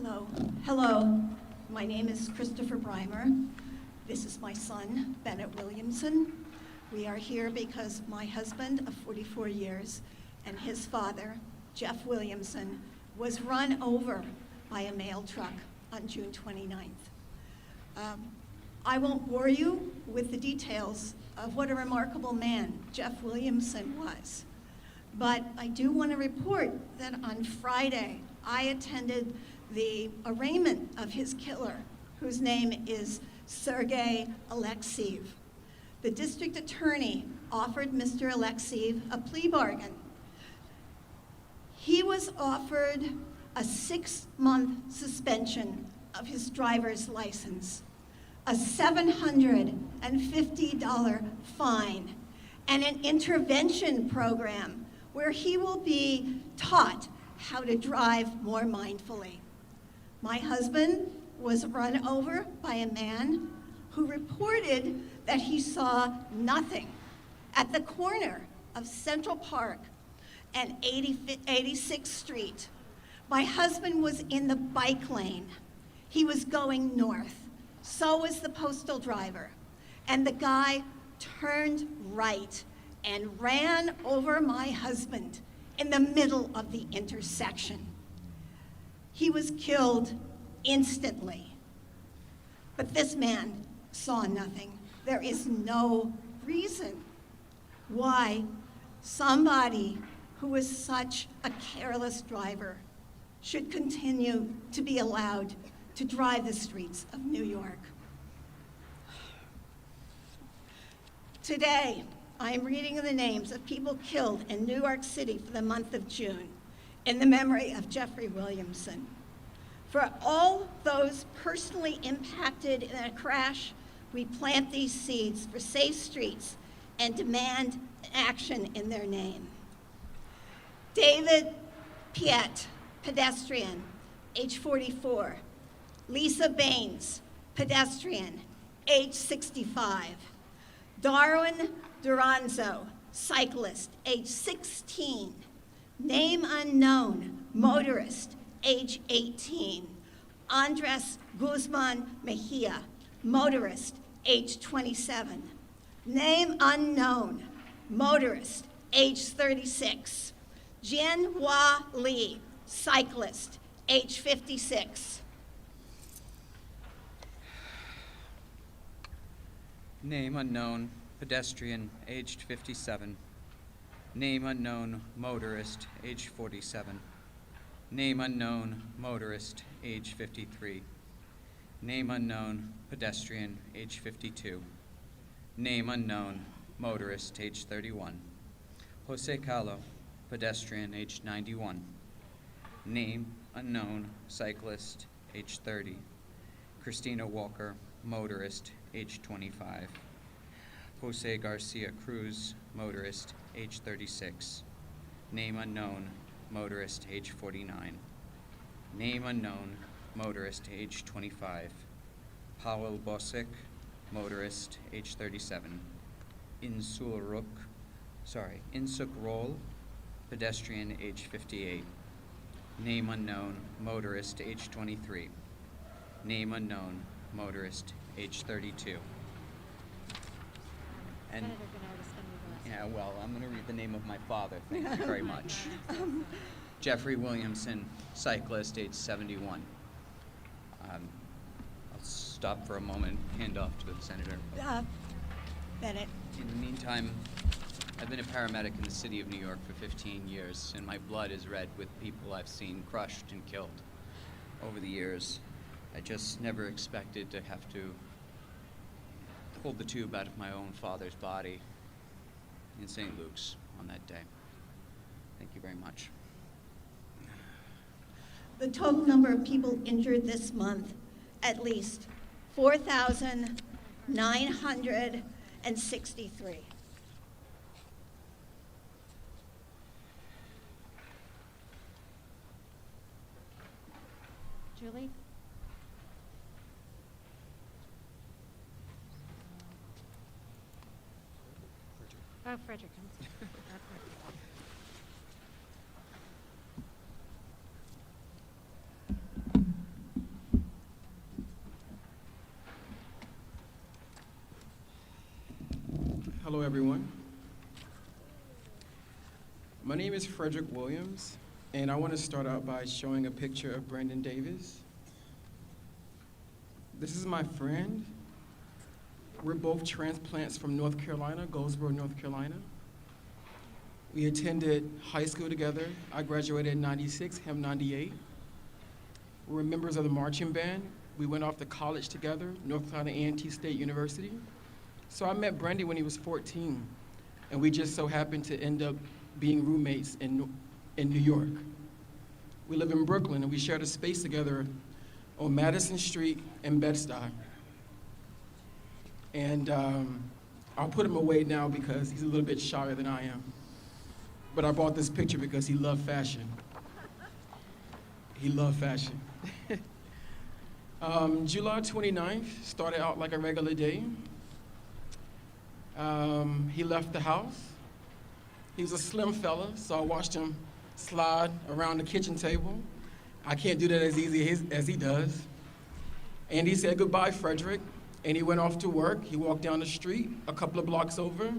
Hello. Hello. My name is Christopher Breimer. This is my son, Bennett Williamson. We are here because my husband of 44 years and his father, Jeff Williamson, was run over by a mail truck on June 29th. I won't bore you with the details of what a remarkable man Jeff Williamson was, but I do want to report that on Friday, I attended the arraignment of his killer, whose name is Sergei Alexeyev. The district attorney offered Mr. Alexeyev a plea bargain. He was offered a 6-month suspension of his driver's license, a $750 fine, and an intervention program where he will be taught how to drive more mindfully. My husband was run over by a man who reported that he saw nothing at the corner of Central Park and 86th Street. My husband was in the bike lane. He was going north. So was the postal driver. And the guy turned right and ran over my husband in the middle of the intersection. He was killed instantly. But this man saw nothing. There is no reason why somebody who is such a careless driver should continue to be allowed to drive the streets of New York. Today, I am reading the names of people killed in New York City for the month of June in the memory of Jeffrey Williamson. For all those personally impacted in a crash, we plant these seeds for safe streets and demand action in their name. David Piet, pedestrian, age 44. Lisa Baines, pedestrian, age 65. Darwin Duranzo, cyclist, age 16. Name unknown, motorist, age 18. Andres Guzman Mejia, motorist, age 27. Name unknown, motorist, age 36. Jianhua Li, cyclist, age 56. Name unknown, pedestrian, aged 57. Name unknown, motorist, age 47. Name unknown, motorist, age 53. Name unknown, pedestrian, age 52. Name unknown, motorist, age 31. Jose Calo, pedestrian, age 91. Name unknown, cyclist, age 30. Christina Walker, motorist, age 25. Jose Garcia Cruz, motorist, age 36. Name unknown, motorist, age 49. Name unknown, motorist, age 25. Powell Bosick, motorist, age 37. Insuk Roll, pedestrian, age 58. Name unknown, motorist, age 23. Name unknown, motorist, age 32. And yeah, well, I'm going to read the name of my father. Thank you very much. Jeffrey Williamson, cyclist, age 71. I'll stop for a moment, hand off to the senator. Bennett. In the meantime, I've been a paramedic in the city of New York for 15 years, and my blood is red with people I've seen crushed and killed over the years. I just never expected to have to hold the tube out of my own father's body in St. Luke's on that day. Thank you very much. The total number of people injured this month, at least 4,963. Julie? Oh, Frederick. Hello, everyone. My name is Frederick Williams, and I want to start out by showing a picture of Brandon Davis. This is my friend. We're both transplants from North Carolina, Goldsboro, North Carolina. We attended high school together. I graduated in 96, him 98. We were members of the marching band. We went off to college together, North Carolina A&T State University. So I met Brandy when he was 14, and we just so happened to end up being roommates in New York. We live in Brooklyn, and we shared a space together on Madison Street in Bed-Stuy. And I'll put him away now because he's a little bit shyer than I am. But I bought this picture because he loved fashion. He loved fashion. July 29th started out like a regular day. He left the house. He was a slim fella, so I watched him slide around the kitchen table. I can't do that as easy as he does. And he said, "Goodbye, Frederick." And he went off to work. He walked down the street a couple of blocks over.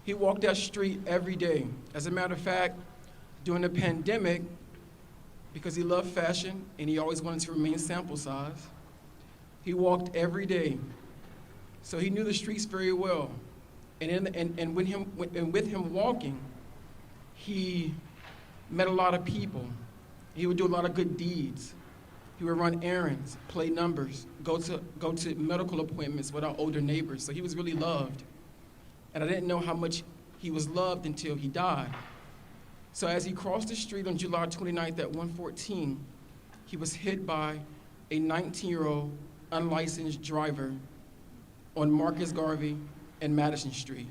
He walked that street every day. As a matter of fact, during the pandemic, because he loved fashion and he always wanted to remain sample size, he walked every day. So he knew the streets very well. And with him walking, he met a lot of people. He would do a lot of good deeds. He would run errands, play numbers, go to medical appointments with our older neighbors. So he was really loved. And I didn't know how much he was loved until he died. So as he crossed the street on July 29th at 1:14, he was hit by a 19-year-old unlicensed driver on Marcus Garvey and Madison Street.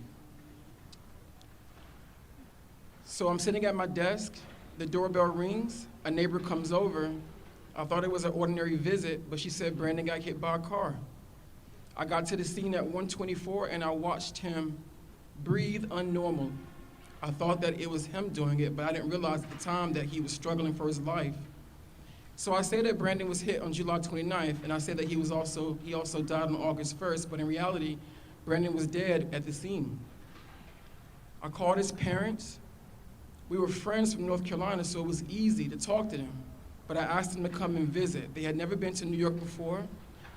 So I'm sitting at my desk, the doorbell rings, a neighbor comes over. I thought it was an ordinary visit, but she said Brandon got hit by a car. I got to the scene at 1:24 and I watched him breathe unnormal. I thought that it was him doing it, but I didn't realize at the time that he was struggling for his life. So I say that Brandon was hit on July 29th, and I say that he also died on August 1st, but in reality, Brandon was dead at the scene. I called his parents. We were friends from North Carolina, so it was easy to talk to them. But I asked them to come and visit. They had never been to New York before.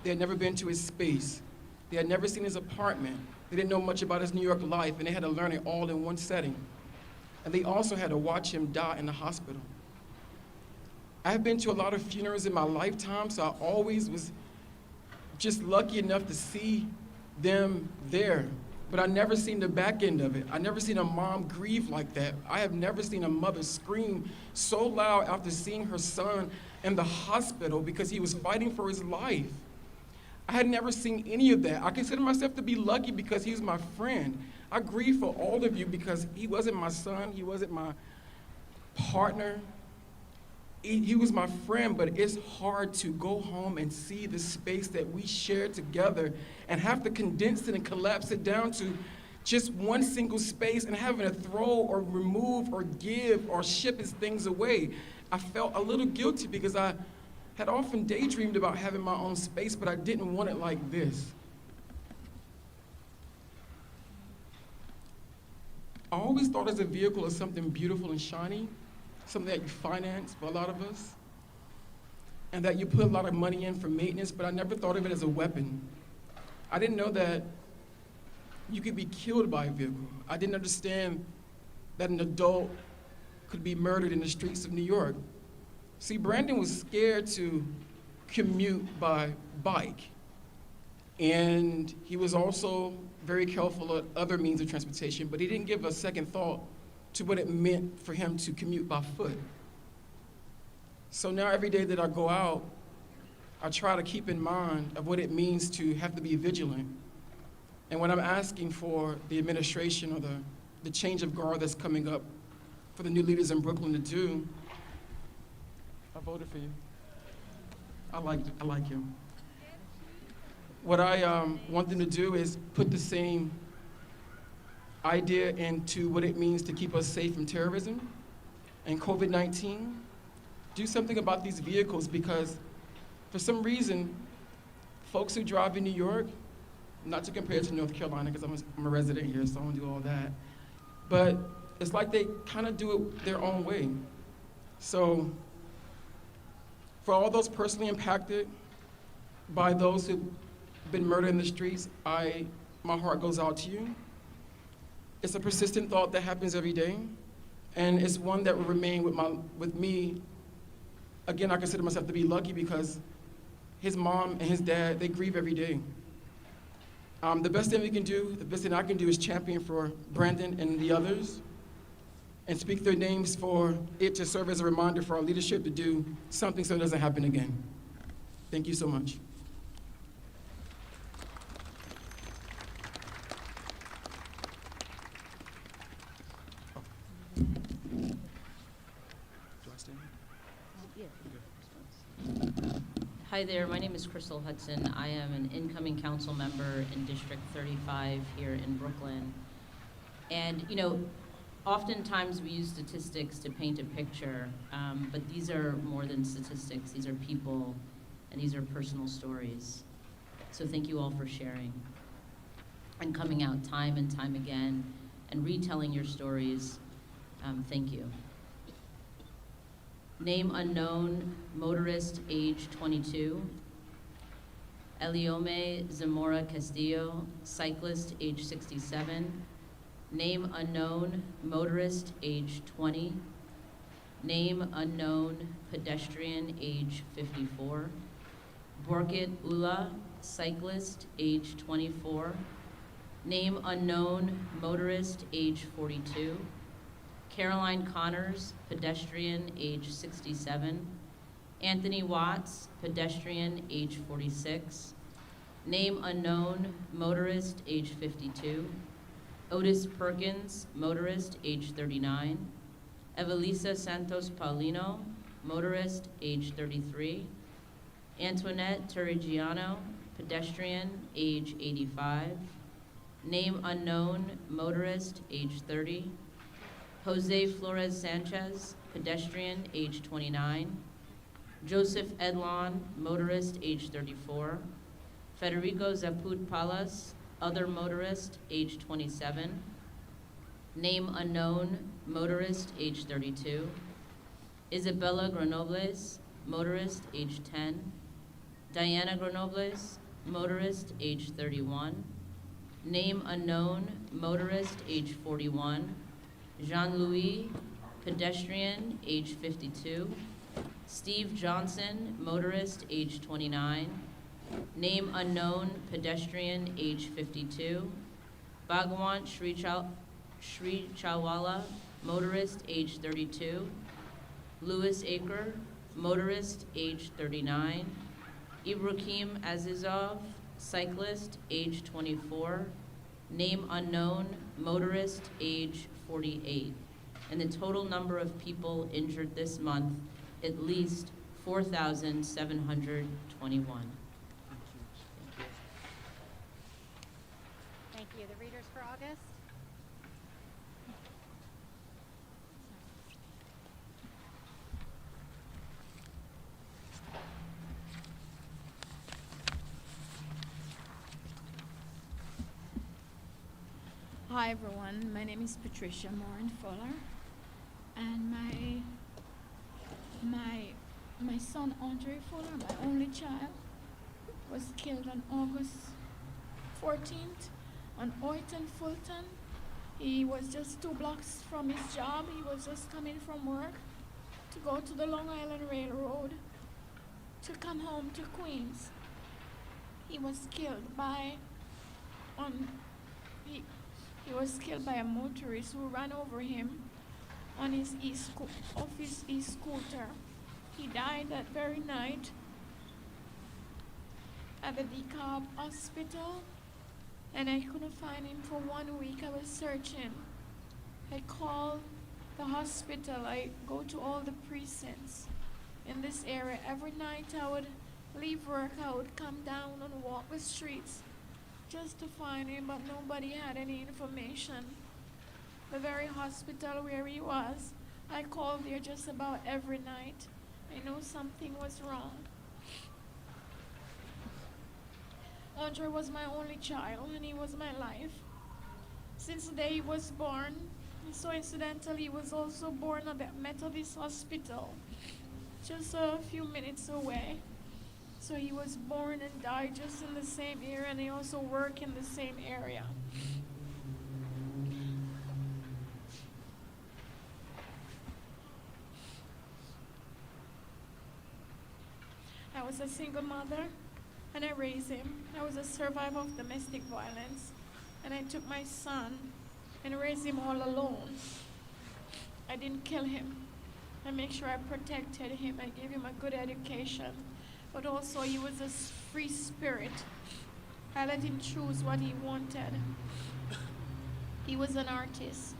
They had never been to his space. They had never seen his apartment. They didn't know much about his New York life, and they had to learn it all in one setting. And they also had to watch him die in the hospital. I've been to a lot of funerals in my lifetime, so I always was just lucky enough to see them there. But I never seen the back end of it. I never seen a mom grieve like that. I have never seen a mother scream so loud after seeing her son in the hospital because he was fighting for his life. I had never seen any of that. I consider myself to be lucky because he was my friend. I grieve for all of you because he wasn't my son, he wasn't my partner. He was my friend, but it's hard to go home and see the space that we shared together and have to condense it and collapse it down to just one single space and having to throw or remove or give or ship his things away. I felt a little guilty because I had often daydreamed about having my own space, but I didn't want it like this. I always thought as a vehicle of something beautiful and shiny, something that you finance for a lot of us, and that you put a lot of money in for maintenance, but I never thought of it as a weapon. I didn't know that you could be killed by a vehicle. I didn't understand that an adult could be murdered in the streets of New York. See, Brandon was scared to commute by bike, and he was also very careful of other means of transportation, but he didn't give a second thought to what it meant for him to commute by foot. So now every day that I go out, I try to keep in mind of what it means to have to be vigilant. And when I'm asking for the administration or the change of guard that's coming up for the new leaders in Brooklyn to do, I voted for you. I like him. What I want them to do is put the same idea into what it means to keep us safe from terrorism and COVID-19. Do something about these vehicles because for some reason, folks who drive in New York Not to compare it to North Carolina, because I'm a resident here, so I don't do all that. But it's like they kind of do it their own way. So for all those personally impacted by those who've been murdered in the streets, my heart goes out to you. It's a persistent thought that happens every day, and it's one that will remain with me. Again, I consider myself to be lucky because his mom and his dad, they grieve every day. The best thing we can do, the best thing I can do is champion for Brandon and the others and speak their names for it to serve as a reminder for our leadership to do something so it doesn't happen again. Thank you so much. Hi there, my name is Crystal Hudson. I am an incoming council member in District 35 here in Brooklyn. And, you know, oftentimes we use statistics to paint a picture, but these are more than statistics. These are people, and these are personal stories. So thank you all for sharing and coming out time and time again and retelling your stories. Thank you. Name unknown, motorist, age 22. Eliome Zamora Castillo, cyclist, age 67. Name unknown, motorist, age 20. Name unknown, pedestrian, age 54. Borkit Ula, cyclist, age 24. Name unknown, motorist, age 42. Caroline Connors, pedestrian, age 67. Anthony Watts, pedestrian, age 46. Name unknown, motorist, age 52. Otis Perkins, motorist, age 39. Evelisa Santos Paulino, motorist, age 33. Antoinette Turrigiano, pedestrian, age 85. Name unknown, motorist, age 30. Jose Flores Sanchez, pedestrian, age 29. Joseph Edlon, motorist, age 34. Federico Zaput Palas, other motorist, age 27. Name unknown, motorist, age 32. Isabella Grenobles, motorist, age 10. Diana Grenobles, motorist, age 31. Name unknown, motorist, age 41. Jean-Louis, pedestrian, age 52. Steve Johnson, motorist, age 29. Name unknown, pedestrian, age 52. Bhagwan Shri Chawala, motorist, age 32. Louis Aker, motorist, age 39. Ibrahim Azizov, cyclist, age 24. Name unknown, motorist, age 48. And the total number of people injured this month, at least 4,721. Thank you. The readers for August. Hi everyone, my name is Patricia Morin Fuller, and my son Andre Fuller, my only child, was killed on August 14th on Oyton Fulton. He was just 2 blocks from his job. He was just coming from work to go to the Long Island Railroad to come home to Queens. He was killed by He was killed by a motorist who ran over him on his e-scooter. He died that very night at the DeKalb Hospital, and I couldn't find him for 1 week. I was searching. I called the hospital. I go to all the precincts in this area. Every night I would leave work, I would come down and walk the streets just to find him, but nobody had any information. The very hospital where he was, I called there just about every night. I know something was wrong. Andre was my only child and he was my life. Since the day he was born, so incidentally, he was also born at the Methodist Hospital, just a few minutes away. So he was born and died just in the same area, and he also worked in the same area. I was a single mother, and I raised him. I was a survivor of domestic violence, and I took my son and raised him all alone. I didn't kill him. I made sure I protected him. I gave him a good education, but also he was a free spirit. I let him choose what he wanted. He was an artist.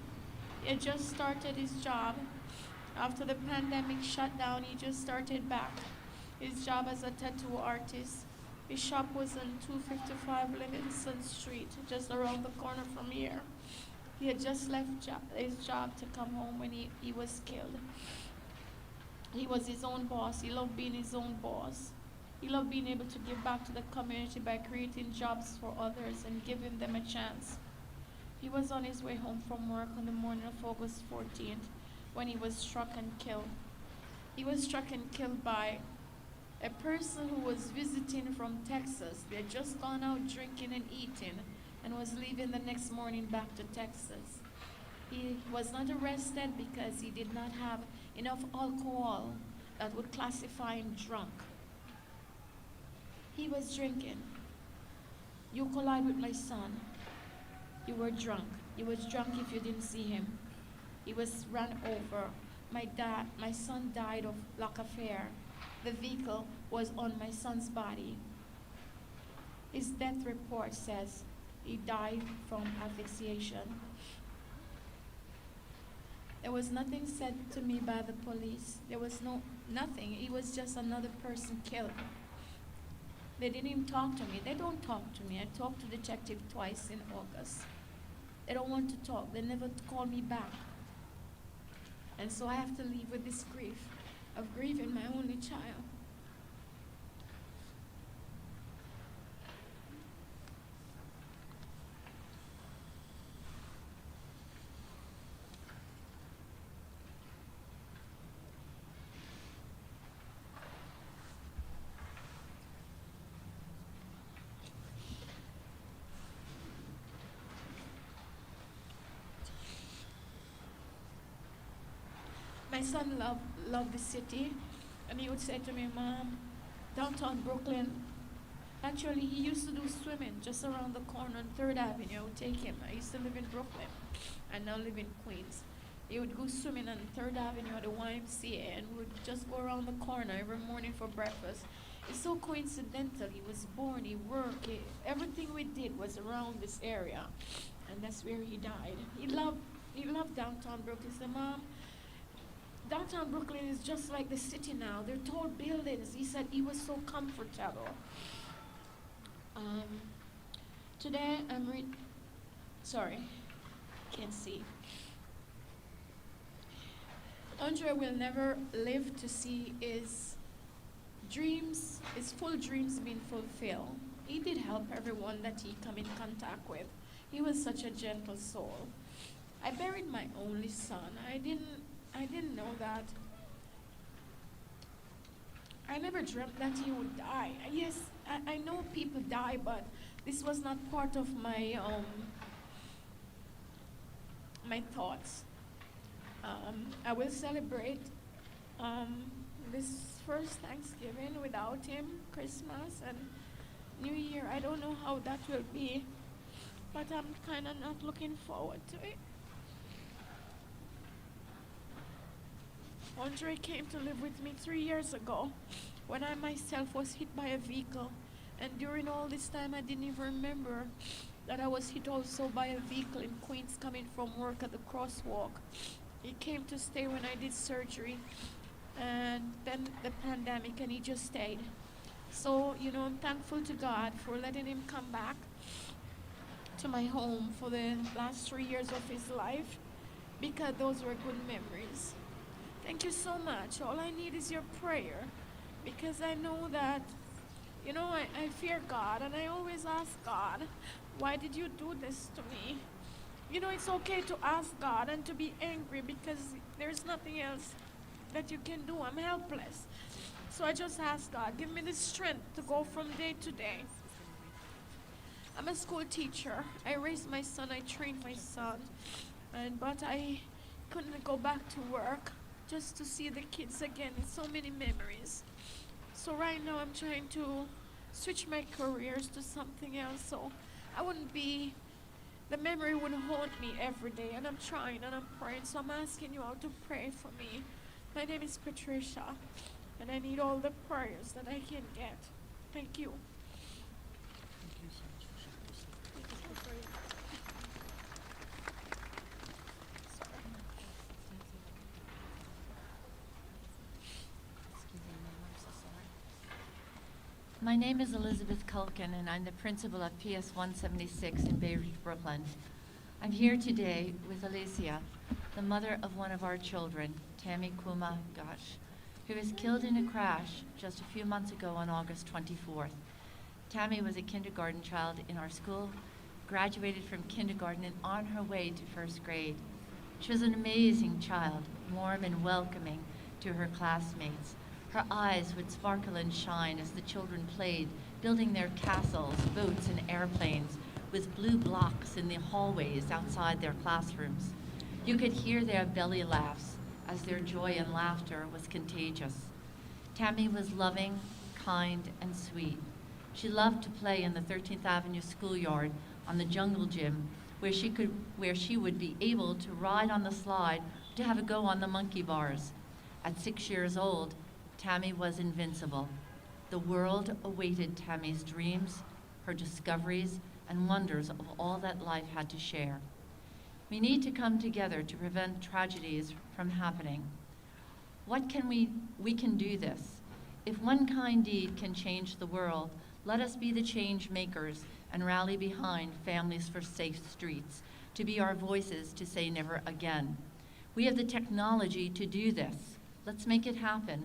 He had just started his job. After the pandemic shut down, he just started back his job as a tattoo artist. His shop was on 255 Livingston Street, just around the corner from here. He had just left his job to come home when he was killed. He was his own boss. He loved being his own boss. He loved being able to give back to the community by creating jobs for others and giving them a chance. He was on his way home from work on the morning of August 14th when he was struck and killed. He was struck and killed by a person who was visiting from Texas. They had just gone out drinking and eating and was leaving the next morning back to Texas. He was not arrested because he did not have enough alcohol that would classify him drunk. He was drinking. You collide with my son. You were drunk. You was drunk if you didn't see him. He was run over. My son died of lack of air. The vehicle was on my son's body. His death report says he died from asphyxiation. There was nothing said to me by the police. There was nothing. He was just another person killed. They didn't even talk to me. They don't talk to me. I talked to the detective twice in August. They don't want to talk. They never call me back. And so I have to live with this grief of grieving my only child. My son loved the city, and he would say to me, Mom, downtown Brooklyn, actually he used to do swimming just around the corner on 3rd Avenue. I would take him. I used to live in Brooklyn. I now live in Queens. He would go swimming on 3rd Avenue at the YMCA, and we would just go around the corner every morning for breakfast. It's so coincidental. He was born, he worked, everything we did was around this area, and that's where he died. He loved downtown Brooklyn. He said, Mom, downtown Brooklyn is just like the city now. They're tall buildings. He said he was so comfortable. Today sorry, can't see. Andre will never live to see his dreams, his full dreams being fulfilled. He did help everyone that he come in contact with. He was such a gentle soul. I buried my only son. I didn't know that. I never dreamt that he would die. Yes, I know people die, but this was not part of my my thoughts. I will celebrate this first Thanksgiving without him, Christmas and New Year. I don't know how that will be, but I'm kind of not looking forward to it. Andre came to live with me 3 years ago when I myself was hit by a vehicle. And during all this time, I didn't even remember that I was hit also by a vehicle in Queens coming from work at the crosswalk. He came to stay when I did surgery, and then the pandemic, and he just stayed. So, I'm thankful to God for letting him come back to my home for the last 3 years of his life, because those were good memories. Thank you so much. All I need is your prayer, because I know that You know, I fear God, and I always ask God, why did you do this to me? You know, it's okay to ask God and to be angry because there's nothing else that you can do. I'm helpless. So I just ask God, give me the strength to go from day to day. I'm a school teacher. I raised my son, I trained my son, but I couldn't go back to work just to see the kids again. It's so many memories. So right now I'm trying to switch my careers to something else so the memory wouldn't haunt me every day. And I'm trying and I'm praying. So I'm asking you all to pray for me. My name is Patricia, and I need all the prayers that I can get. Thank you. My name is Elizabeth Culkin, and I'm the principal of PS 176 in Bay Ridge, Brooklyn. I'm here today with Alicia, the mother of one of our children, Tammy Kuma Gosh, who was killed in a crash just a few months ago on August 24th. Tammy was a kindergarten child in our school, graduated from kindergarten and on her way to first grade. She was an amazing child, warm and welcoming to her classmates. Her eyes would sparkle and shine as the children played, building their castles, boats, and airplanes with blue blocks in the hallways outside their classrooms. You could hear their belly laughs as their joy and laughter was contagious. Tammy was loving, kind, and sweet. She loved to play in the 13th Avenue schoolyard on the jungle gym, where she would be able to ride on the slide, to have a go on the monkey bars. At 6 years old, Tammy was invincible. The world awaited Tammy's dreams, her discoveries, and wonders of all that life had to share. We need to come together to prevent tragedies from happening. We can do this. If one kind deed can change the world, let us be the change makers and rally behind Families for Safe Streets, to be our voices to say never again. We have the technology to do this. Let's make it happen.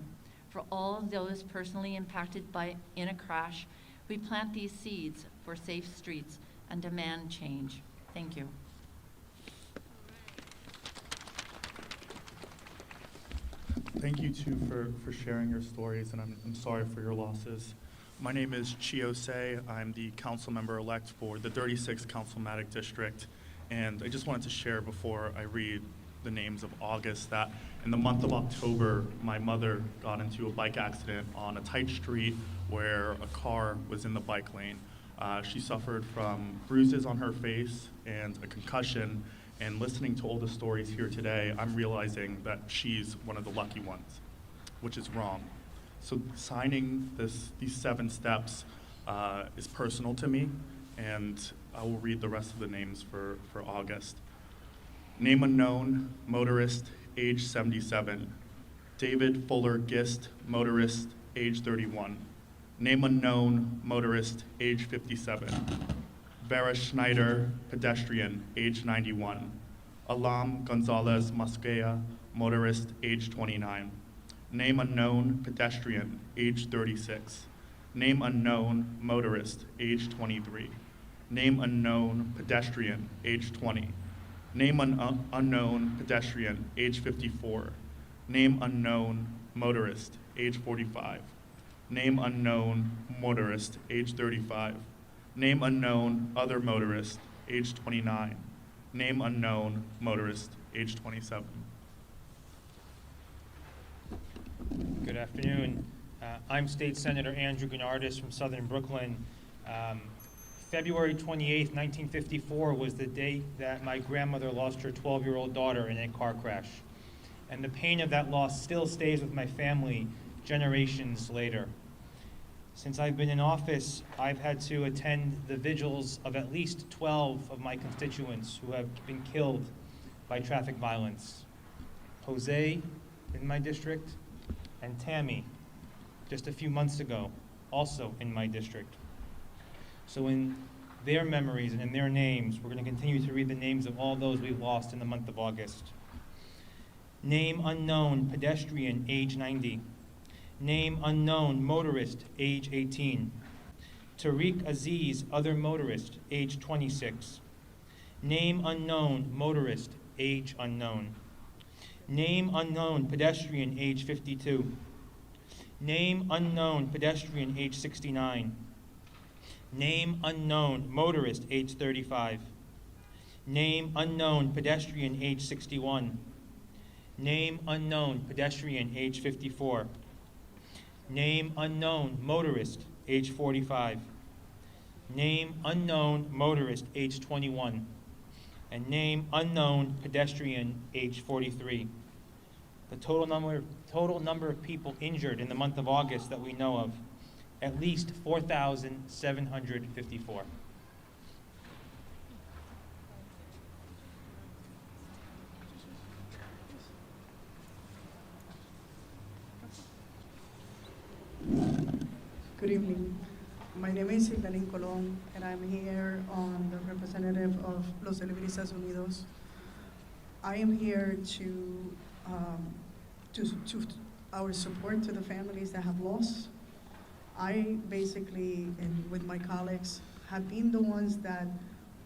For all of those personally impacted in a crash, we plant these seeds for safe streets and demand change. Thank you. Thank you too for sharing your stories, and I'm sorry for your losses. My name is Chiose. I'm the council member-elect for the 36th Councilmatic District, and I just wanted to share before I read the names of August that in the month of October, my mother got into a bike accident on a tight street where a car was in the bike lane. She suffered from bruises on her face and a concussion, and listening to all the stories here today, I'm realizing that she's one of the lucky ones, which is wrong. So signing these 7 steps is personal to me, and I will read the rest of the names for August. Name unknown, motorist, age 77. David Fuller Gist, motorist, age 31. Name unknown, motorist, age 57. Vera Schneider, pedestrian, age 91. Alam Gonzalez Mosquea, motorist, age 29. Name unknown, pedestrian, age 36. Name unknown, motorist, age 23. Name unknown, pedestrian, age 20. Name unknown, pedestrian, age 54. Name unknown, motorist, age 45. Name unknown, motorist, age 35. Name unknown, other motorist, age 29. Name unknown, motorist, age 27. Good afternoon. I'm State Senator Andrew Gennardis from Southern Brooklyn. February 28th, 1954 was the day that my grandmother lost her 12-year-old daughter in a car crash. And the pain of that loss still stays with my family generations later. Since I've been in office, I've had to attend the vigils of at least 12 of my constituents who have been killed by traffic violence. Jose in my district, and Tammy just a few months ago, also in my district. So in their memories and in their names, we're going to continue to read the names of all those we've lost in the month of August. Name unknown, pedestrian, age 90. Name unknown, motorist, age 18. Tariq Aziz, other motorist, age 26. Name unknown, motorist, age unknown. Name unknown, pedestrian, age 52. Name unknown, pedestrian, age 69. Name unknown, motorist, age 35. Name unknown, pedestrian, age 61. Name unknown, pedestrian, age 54. Name unknown, motorist, age 45. Name unknown, motorist, age 21. And name unknown, pedestrian, age 43. The total number of people injured in the month of August that we know of, at least 4,754. Good evening. My name is Evelyn Colon, and I'm here on the representative of Los Celebristas Unidos. I am here to our support to the families that have lost. I basically, and with my colleagues, have been the ones that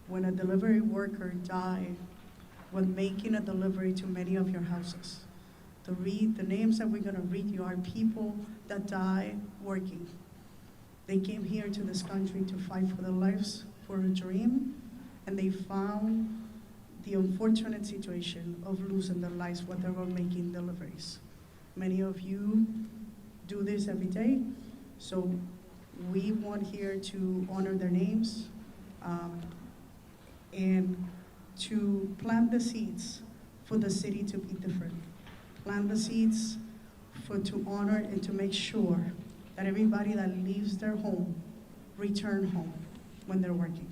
when a delivery worker died, when making a delivery to many of your houses. To read the names that we're gonna read you are people that die working. They came here to this country to fight for their lives, for a dream, and they found the unfortunate situation of losing their lives while they were making deliveries. Many of you do this every day, so we want here to honor their names and to plant the seeds for the city to be different. Plant the seeds to honor and to make sure that everybody that leaves their home return home when they're working.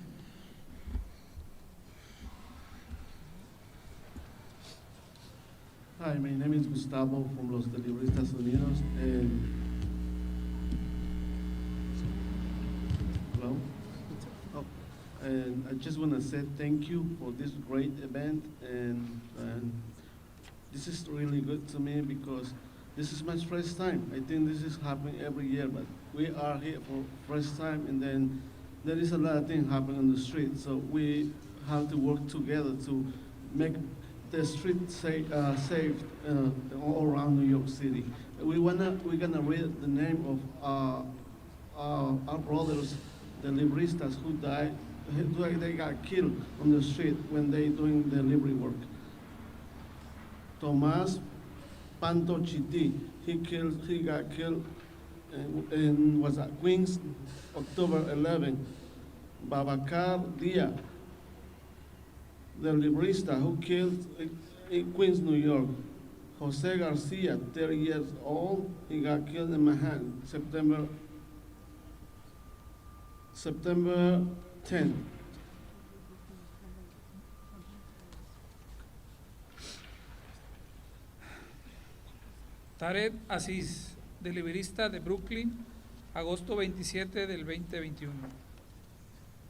Hi, my name is Gustavo from Los Celebristas Unidos, and hello. Oh, and I just want to say thank you for this great event, and this is really good to me because this is my first time. I think this is happening every year, but we are here for first time, and then there is a lot of things happening on the street, so we have to work together to make the street safe all around New York City. We're gonna read the name of our brothers, the libristas who died. They got killed on the street when they doing delivery work. Tomás Panto Chiti, he got killed in was at Queens, October 11. Babacar Dia, the librista who killed in Queens, New York. Jose Garcia, 30 years old, he got killed in Manhattan, September 10. Tarek Aziz, deliberista de Brooklyn, agosto 27 del 2021.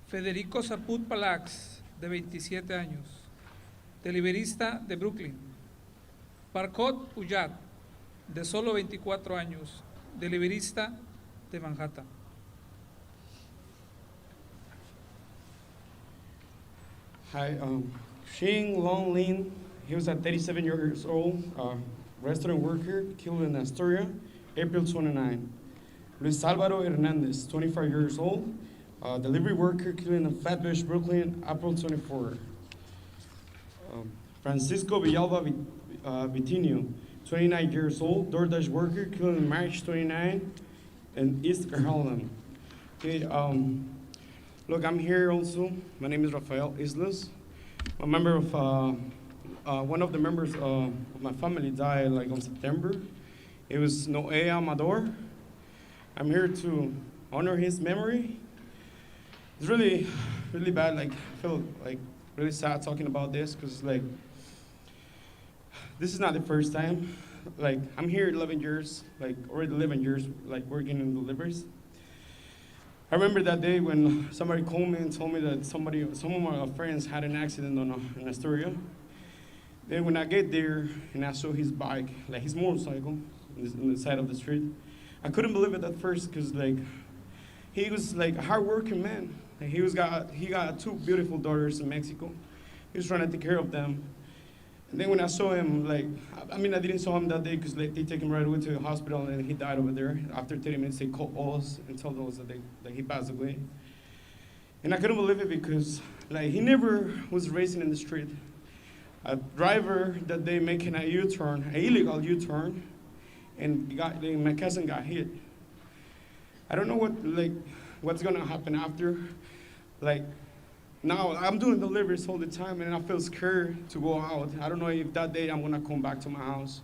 Federico Saput Palax, de 27 años, deliberista de Brooklyn. Barkot Uyat, de solo 24 años, deliberista de Manhattan. Hi, Shing Long Lin, he was at 37 years old, restaurant worker, killed in Astoria, April 29. Luis Alvaro Hernandez, 25 years old, delivery worker, killed in Flatbush, Brooklyn, April 24. Francisco Villalba Vitinho, 29 years old, DoorDash worker, killed in March 29 in East Harlem. Okay, look, I'm here also. My name is Rafael Islas. I'm a member of one of the members of my family died like on September. It was Noe Amador. I'm here to honor his memory. It's really, really bad. Like, I feel like really sad talking about this because like, this is not the first time. Like, I'm here 11 years, like already 11 years, like working in deliveries. I remember that day when somebody called me and told me that some of my friends had an accident in Astoria. Then when I get there and I saw his bike, like his motorcycle, on the side of the street, I couldn't believe it at first because like he was like a hardworking man. Like he got two beautiful daughters in Mexico. He was trying to take care of them. And then when I saw him, like, I mean, I didn't saw him that day because like, they take him right away to the hospital and he died over there. After 30 minutes, they called us and told us that he passed away. And I couldn't believe it because like he never was racing in the street. A driver that they making a U-turn, an illegal U-turn, and my cousin got hit. I don't know what's gonna happen after. Like, now I'm doing deliveries all the time and I feel scared to go out. I don't know if that day I'm gonna come back to my house.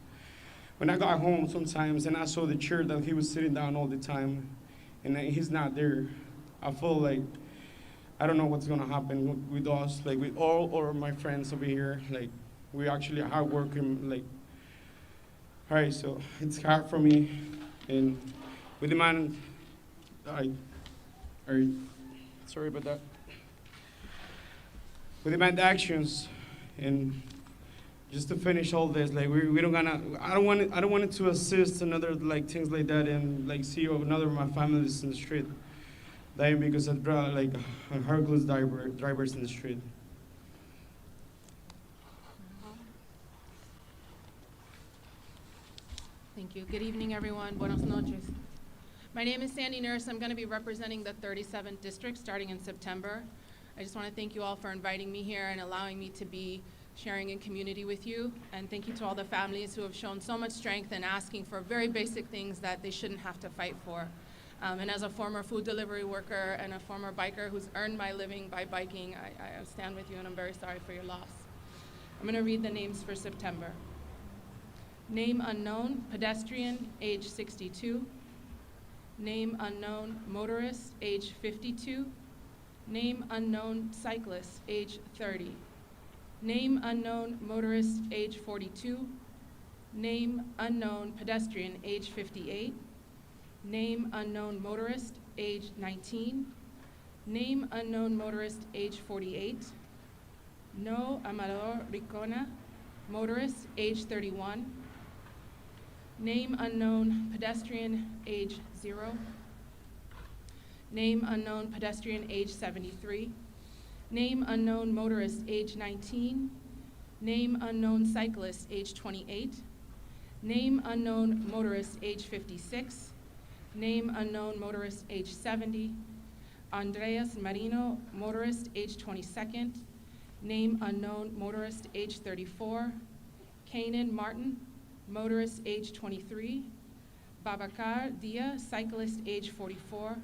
When I got home sometimes and I saw the chair that he was sitting down all the time and he's not there, I feel like I don't know what's gonna happen with us, like with all of my friends over here. Like, we actually are hard working, like, all right, so it's hard for me. And we demand, sorry about that. We demand actions, and just to finish all this, like we don't gonna. I don't want it to assist another like things like that, and like see another of my families in the street dying because of like heartless drivers in the street. Thank you. Good evening, everyone. Buenos noches. My name is Sandy Nurse. I'm going to be representing the 37th district starting in September. I just want to thank you all for inviting me here and allowing me to be sharing in community with you. And thank you to all the families who have shown so much strength in asking for very basic things that they shouldn't have to fight for. And as a former food delivery worker and a former biker who's earned my living by biking, I stand with you and I'm very sorry for your loss. I'm going to read the names for September. Name unknown, pedestrian, age 62. Name unknown, motorist, age 52. Name unknown, cyclist, age 30. Name unknown, motorist, age 42. Name unknown, pedestrian, age 58. Name unknown, motorist, age 19. Name unknown, motorist, age 48. No Amador Ricona, motorist, age 31. Name unknown, pedestrian, age 0. Name unknown, pedestrian, age 73. Name unknown, motorist, age 19. Name unknown, cyclist, age 28. Name unknown, motorist, age 56. Name unknown, motorist, age 70. Andreas Marino, motorist, age 22nd. Name unknown, motorist, age 34. Kanan Martin, motorist, age 23. Babacar Dia, cyclist, age 44.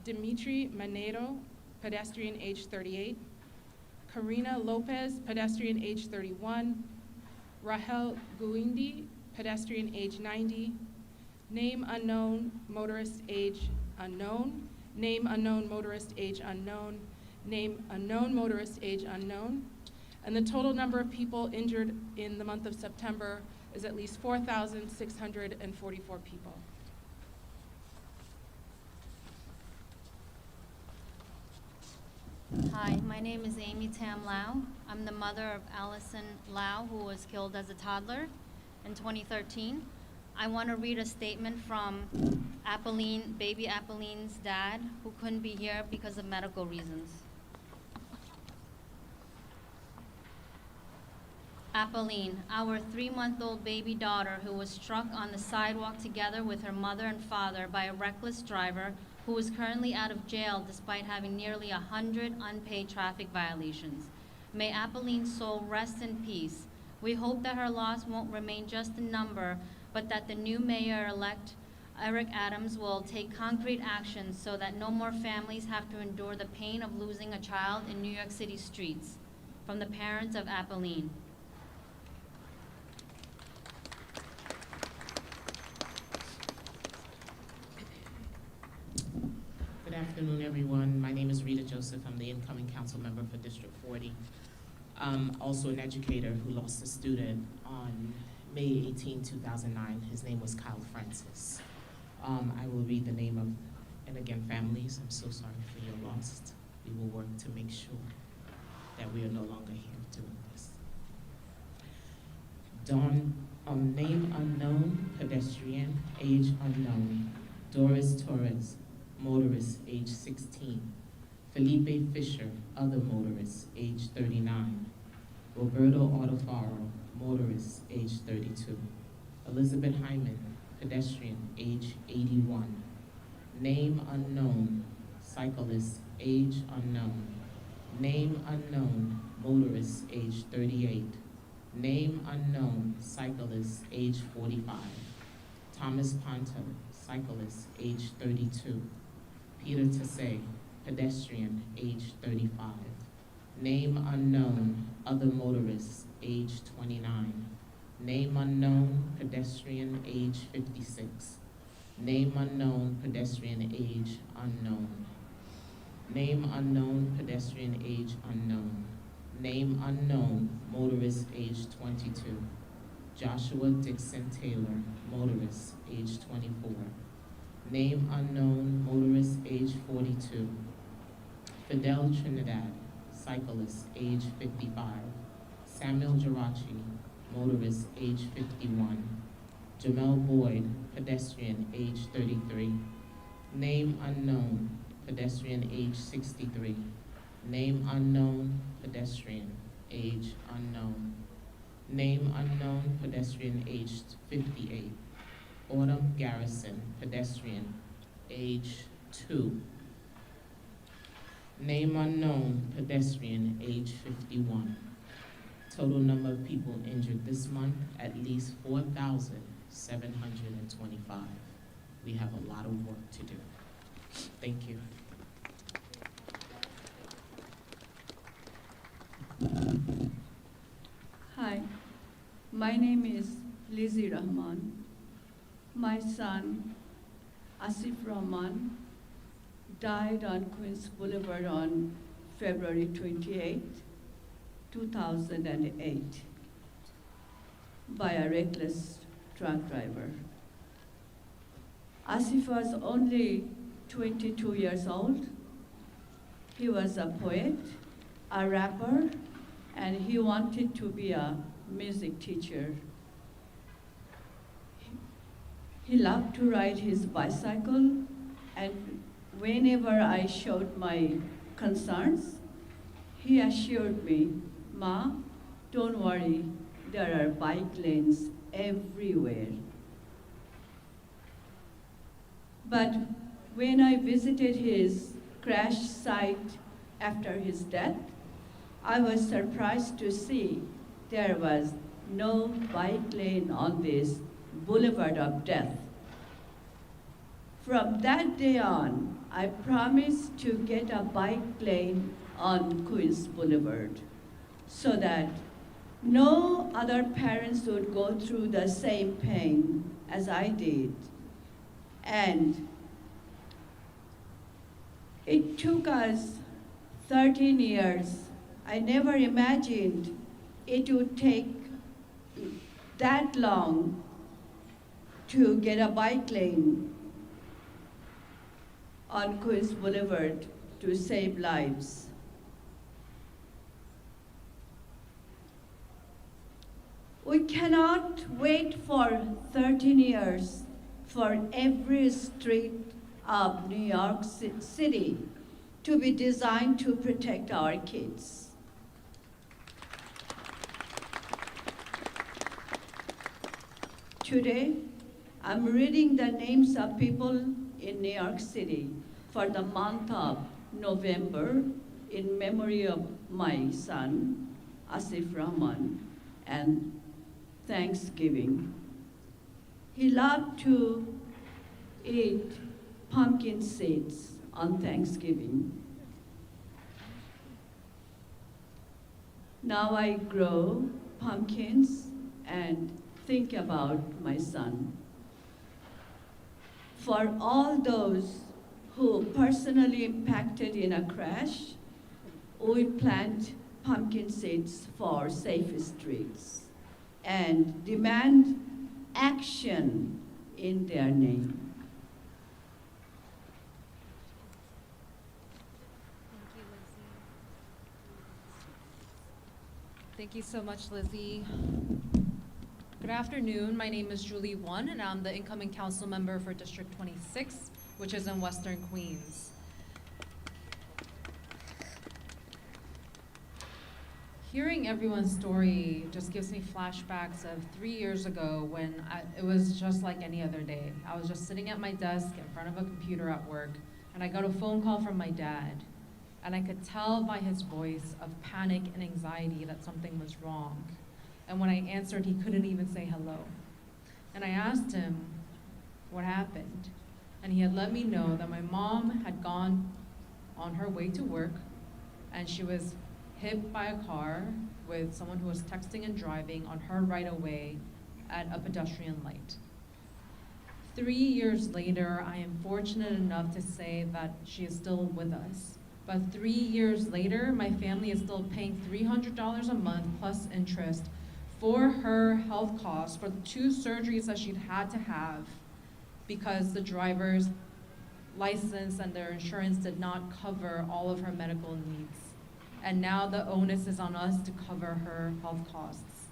Dimitri Manero, pedestrian, age 38. Karina Lopez, pedestrian, age 31. Rahel Guindi, pedestrian, age 90. Name unknown, motorist, age unknown. Name unknown, motorist, age unknown. Name unknown, motorist, age unknown. And the total number of people injured in the month of September is at least 4,644 people. Hi, my name is Amy Tam Lau. I'm the mother of Allison Lau, who was killed as a toddler in 2013. I want to read a statement from baby Appeline's dad, who couldn't be here because of medical reasons. Appeline, our 3-month-old baby daughter who was struck on the sidewalk together with her mother and father by a reckless driver who is currently out of jail despite having nearly 100 unpaid traffic violations. May Appeline's soul rest in peace. We hope that her loss won't remain just a number, but that the new mayor-elect, Eric Adams, will take concrete actions so that no more families have to endure the pain of losing a child in New York City streets. From the parents of Appeline. Good afternoon, everyone. My name is Rita Joseph. I'm the incoming council member for District 40. I'm also an educator who lost a student on May 18, 2009. His name was Kyle Francis. I will read the name of, and again, families, I'm so sorry for your loss. We will work to make sure that we are no longer here doing this. Name unknown, pedestrian, age unknown. Doris Torres, motorist, age 16. Felipe Fisher, other motorist, age 39. Roberto Autofaro, motorist, age 32. Elizabeth Hyman, pedestrian, age 81. Name unknown, cyclist, age unknown. Name unknown, motorist, age 38. Name unknown, cyclist, age 45. Thomas Ponto, cyclist, age 32. Peter Tassay, pedestrian, age 35. Name unknown, other motorist, age 29. Name unknown, pedestrian, age 56. Name unknown, pedestrian, age unknown. Name unknown, pedestrian, age unknown. Name unknown, motorist, age 22. Joshua Dixon Taylor, motorist, age 24. Name unknown, motorist, age 42. Fidel Trinidad, cyclist, age 55. Samuel Geraci, motorist, age 51. Jamel Boyd, pedestrian, age 33. Name unknown, pedestrian, age 63. Name unknown, pedestrian, age unknown. Name unknown, pedestrian, age 58. Autumn Garrison, pedestrian, age 2. Name unknown, pedestrian, age 51. Total number of people injured this month, at least 4,725. We have a lot of work to do. Thank you. Hi, my name is Lizzie Rahman. My son, Asif Rahman, died on Queens Boulevard on February 28, 2008, by a reckless truck driver. Asif was only 22 years old. He was a poet, a rapper, and he wanted to be a music teacher. He loved to ride his bicycle, and whenever I showed my concerns, he assured me, "Ma, don't worry, there are bike lanes everywhere." But when I visited his crash site after his death, I was surprised to see there was no bike lane on this boulevard of death. From that day on, I promised to get a bike lane on Queens Boulevard so that no other parents would go through the same pain as I did. And it took us 13 years. I never imagined it would take that long to get a bike lane on Queens Boulevard to save lives. We cannot wait for 13 years for every street of New York City to be designed to protect our kids. Today, I'm reading the names of people in New York City for the month of November in memory of my son, Asif Rahman, and Thanksgiving. He loved to eat pumpkin seeds on Thanksgiving. Now I grow pumpkins and think about my son. For all those who personally impacted in a crash, we plant pumpkin seeds for safe streets and demand action in their name. Thank you so much, Lizzie. Good afternoon. My name is Julie Won, and I'm the incoming council member for District 26. which is in Western Queens. Hearing everyone's story just gives me flashbacks of 3 years ago when it was just like any other day. I was just sitting at my desk in front of a computer at work, and I got a phone call from my dad. And I could tell by his voice of panic and anxiety that something was wrong. And when I answered, he couldn't even say hello. And I asked him what happened. And he had let me know that my mom had gone on her way to work, and she was hit by a car with someone who was texting and driving on her right of way at a pedestrian light. 3 years later, I am fortunate enough to say that she is still with us. But 3 years later, my family is still paying $300 a month plus interest for her health costs for the 2 surgeries that she'd had to have because the driver's license and their insurance did not cover all of her medical needs. And now the onus is on us to cover her health costs.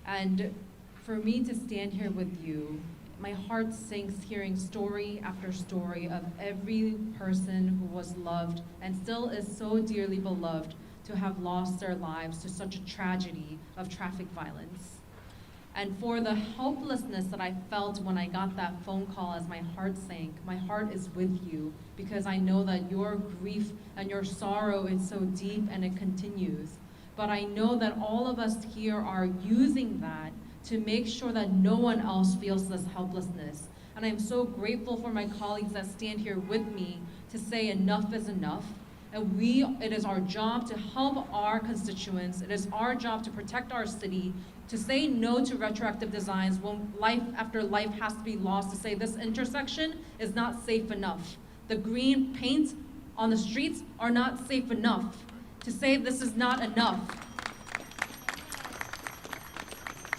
And for me to stand here with you, my heart sinks hearing story after story of every person who was loved and still is so dearly beloved to have lost their lives to such a tragedy of traffic violence. And for the helplessness that I felt when I got that phone call as my heart sank, my heart is with you because I know that your grief and your sorrow is so deep and it continues. But I know that all of us here are using that to make sure that no one else feels this helplessness. And I'm so grateful for my colleagues that stand here with me to say enough is enough. And it is our job to help our constituents. It is our job to protect our city, to say no to retroactive designs when life after life has to be lost, to say this intersection is not safe enough. The green paint on the streets are not safe enough. To say this is not enough.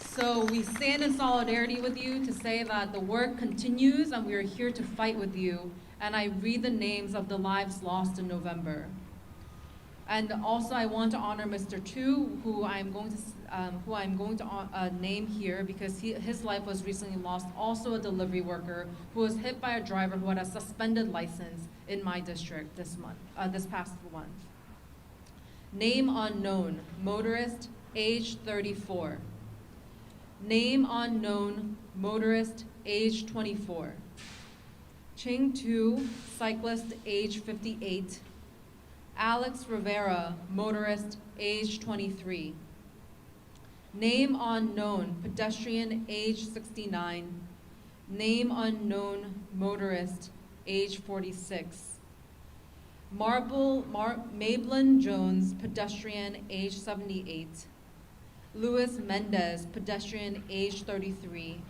So we stand in solidarity with you to say that the work continues and we are here to fight with you. And I read the names of the lives lost in November. And also I want to honor Mr. Tu, who I'm going to name here because his life was recently lost, also a delivery worker who was hit by a driver who had a suspended license in my district this past month. Name unknown, motorist, age 34. Name unknown, motorist, age 24. Ching Tu, cyclist, age 58. Alex Rivera, motorist, age 23. Name unknown, pedestrian, age 69. Name unknown, motorist, age 46. Maybelline Jones, pedestrian, age 78. Luis Mendez, pedestrian, age 33.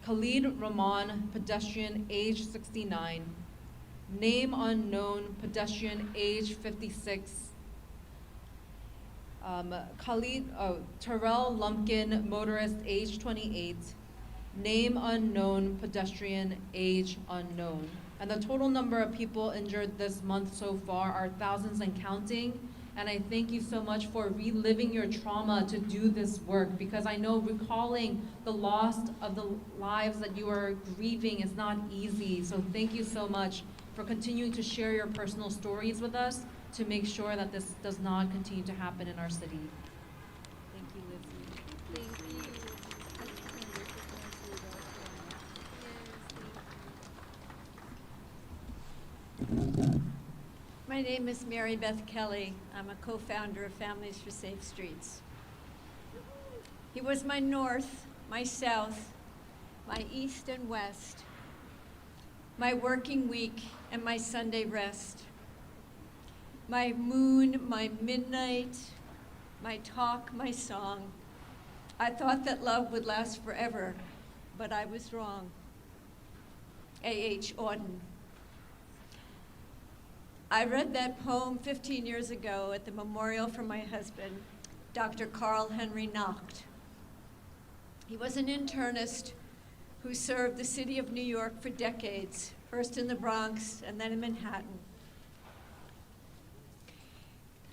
Khalid Rahman, pedestrian, age 69. Name unknown, pedestrian, age 56. Terrell Lumpkin, motorist, age 28. Name unknown, pedestrian, age unknown. And the total number of people injured this month so far are thousands and counting. And I thank you so much for reliving your trauma to do this work, because I know recalling the loss of the lives that you are grieving is not easy. So thank you so much for continuing to share your personal stories with us to make sure that this does not continue to happen in our city. Thank you, Lizzie. Thank you. My name is Mary Beth Kelly. I'm a co-founder of Families for Safe Streets. He was my north, my south, my east and west, my working week and my Sunday rest, my moon, my midnight, my talk, my song. I thought that love would last forever, but I was wrong. A.H. Auden. I read that poem 15 years ago at the memorial for my husband, Dr. Carl Henry Nacht. He was an internist who served the city of New York for decades, first in the Bronx and then in Manhattan.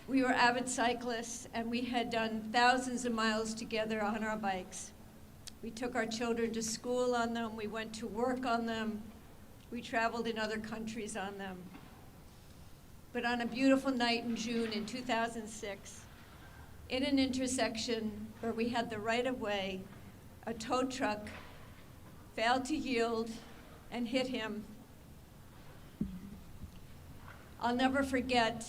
We were avid cyclists, and we had done thousands of miles together on our bikes. We took our children to school on them, we went to work on them, We traveled in other countries on them. But on a beautiful night in June in 2006, in an intersection where we had the right-of-way, a tow truck failed to yield and hit him. I'll never forget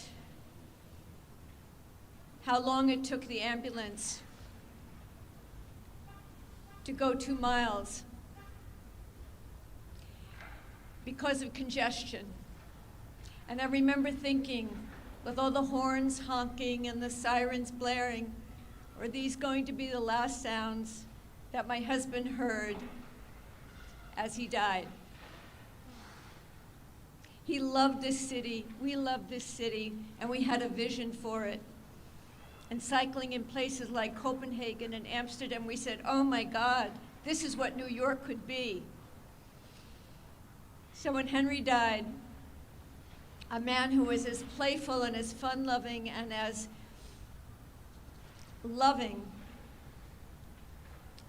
how long it took the ambulance to go 2 miles because of congestion. And I remember thinking, with all the horns honking and the sirens blaring, are these going to be the last sounds that my husband heard as he died? He loved this city, we loved this city, and we had a vision for it. And cycling in places like Copenhagen and Amsterdam, we said, oh my God, this is what New York could be. So when Henry died, a man who was as playful and as fun-loving and as loving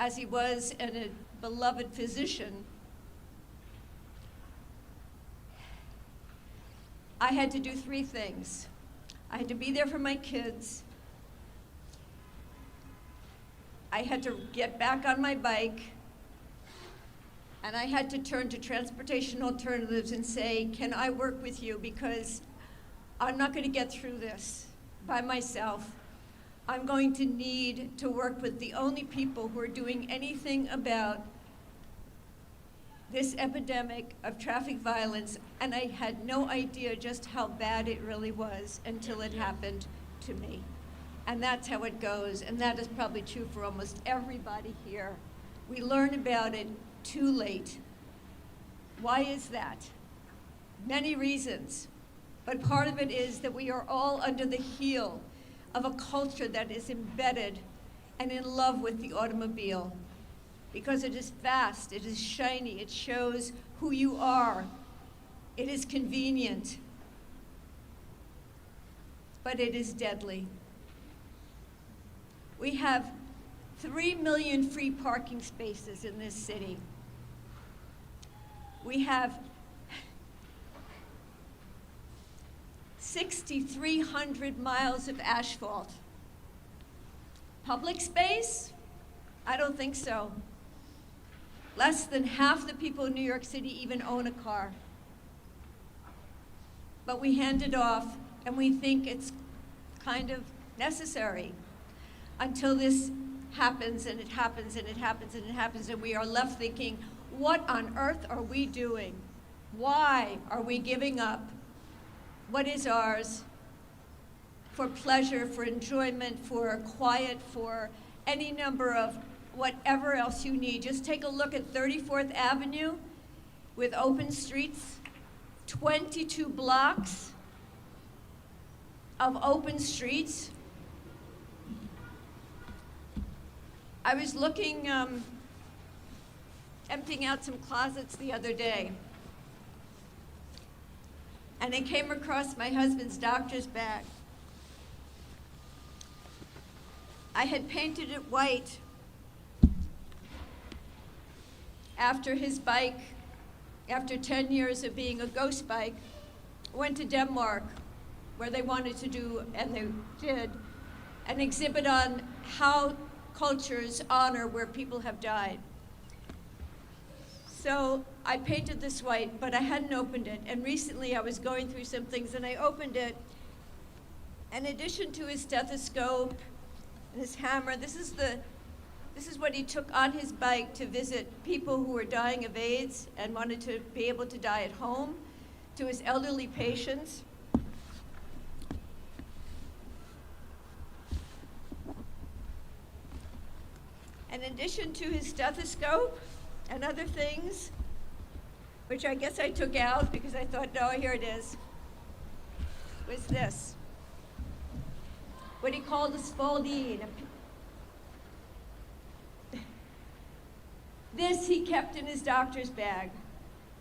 as he was and a beloved physician, I had to do 3 things. I had to be there for my kids. I had to get back on my bike, and I had to turn to transportation alternatives and say, can I work with you? Because I'm not going to get through this by myself. I'm going to need to work with the only people who are doing anything about this epidemic of traffic violence, and I had no idea just how bad it really was until it happened to me. And that's how it goes, and that is probably true for almost everybody here. We learn about it too late. Why is that? Many reasons, but part of it is that we are all under the heel of a culture that is embedded and in love with the automobile, because it is fast, it is shiny, it shows who you are, it is convenient, but it is deadly. We have 3 million free parking spaces in this city. We have 6,300 miles of asphalt. Public space? I don't think so. Less than half the people in New York City even own a car. But we hand it off, and we think it's kind of necessary until this happens, and it happens, and it happens, and it happens, and we are left thinking, what on earth are we doing? Why are we giving up what is ours for pleasure, for enjoyment, for quiet, for any number of whatever else you need? Just take a look at 34th Avenue with open streets, 22 blocks of open streets. I was looking, emptying out some closets the other day, and I came across my husband's doctor's bag. I had painted it white after his bike, after 10 years of being a ghost bike, went to Denmark, where they wanted to do, and they did, an exhibit on how cultures honor where people have died. So I painted this white, but I hadn't opened it. And recently I was going through some things and I opened it. In addition to his stethoscope and his hammer, this is what he took on his bike to visit people who were dying of AIDS and wanted to be able to die at home, to his elderly patients. In addition to his stethoscope and other things, which I guess I took out because I thought, no, here it is, was this. What he called a spalding. This he kept in his doctor's bag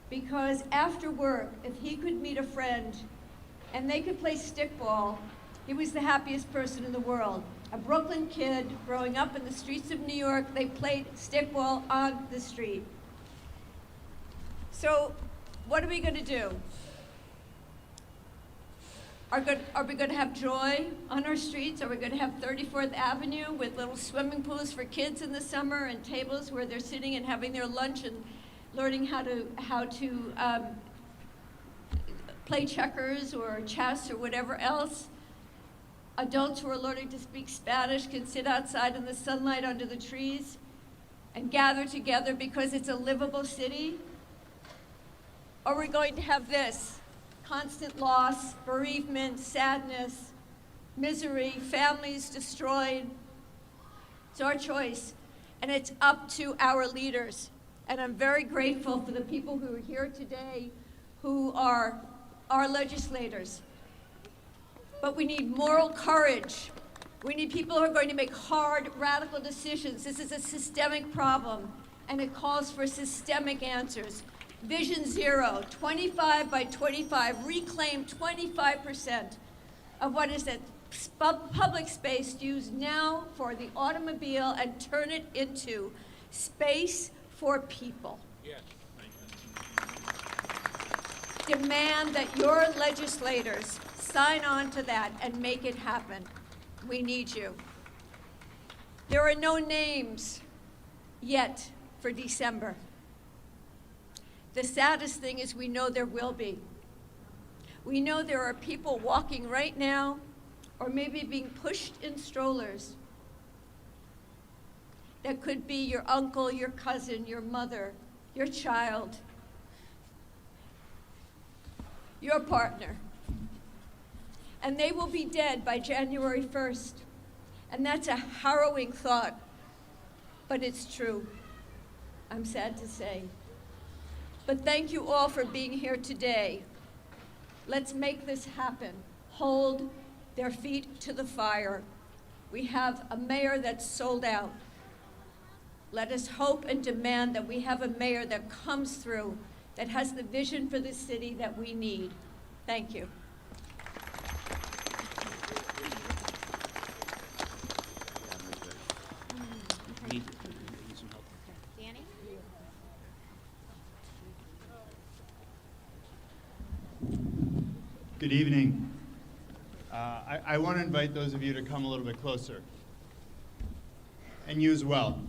because after work, if he could meet a friend and they could play stickball, he was the happiest person in the world. A Brooklyn kid growing up in the streets of New York, they played stickball on the street. So What are we going to do? Are we going to have joy on our streets? Are we going to have 34th Avenue with little swimming pools for kids in the summer and tables where they're sitting and having their lunch and learning how to play checkers or chess or whatever else? Adults who are learning to speak Spanish can sit outside in the sunlight under the trees and gather together because it's a livable city? Or are we going to have this? Constant loss, bereavement, sadness, misery, families destroyed. It's our choice, and it's up to our leaders. And I'm very grateful for the people who are here today who are our legislators. But we need moral courage. We need people who are going to make hard, radical decisions. This is a systemic problem, and it calls for systemic answers. Vision Zero, 25 by 25, reclaim 25% of what is that public space used now for the automobile and turn it into space for people. Yes. Demand that your legislators sign on to that and make it happen. We need you. There are no names yet for December. The saddest thing is we know there will be. We know there are people walking right now or maybe being pushed in strollers. That could be your uncle, your cousin, your mother, your child, your partner. And they will be dead by January 1st. And that's a harrowing thought, but it's true. I'm sad to say. But thank you all for being here today. Let's make this happen. Hold their feet to the fire. We have a mayor that's sold out. Let us hope and demand that we have a mayor that comes through, that has the vision for the city that we need. Thank you. Danny? Good evening. I want to invite those of you to come a little bit closer. And you as well.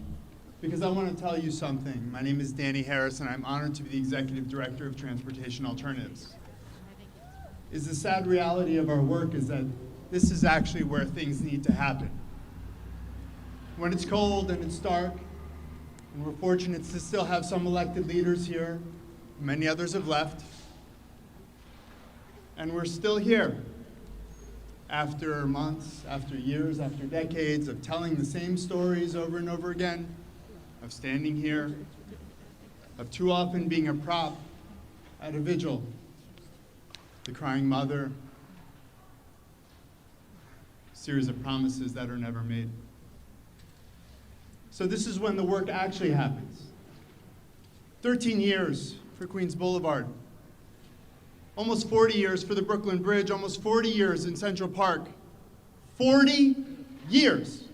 Because I want to tell you something. My name is Danny Harris, and I'm honored to be the Executive Director of Transportation Alternatives. The sad reality of our work is that this is actually where things need to happen. When it's cold and it's dark, and we're fortunate to still have some elected leaders here, many others have left, and we're still here after months, after years, after decades of telling the same stories over and over again, of standing here, of too often being a prop at a vigil, the crying mother, a series of promises that are never made. So this is when the work actually happens. 13 years for Queens Boulevard. Almost 40 years for the Brooklyn Bridge, almost 40 years in Central Park. 40 years.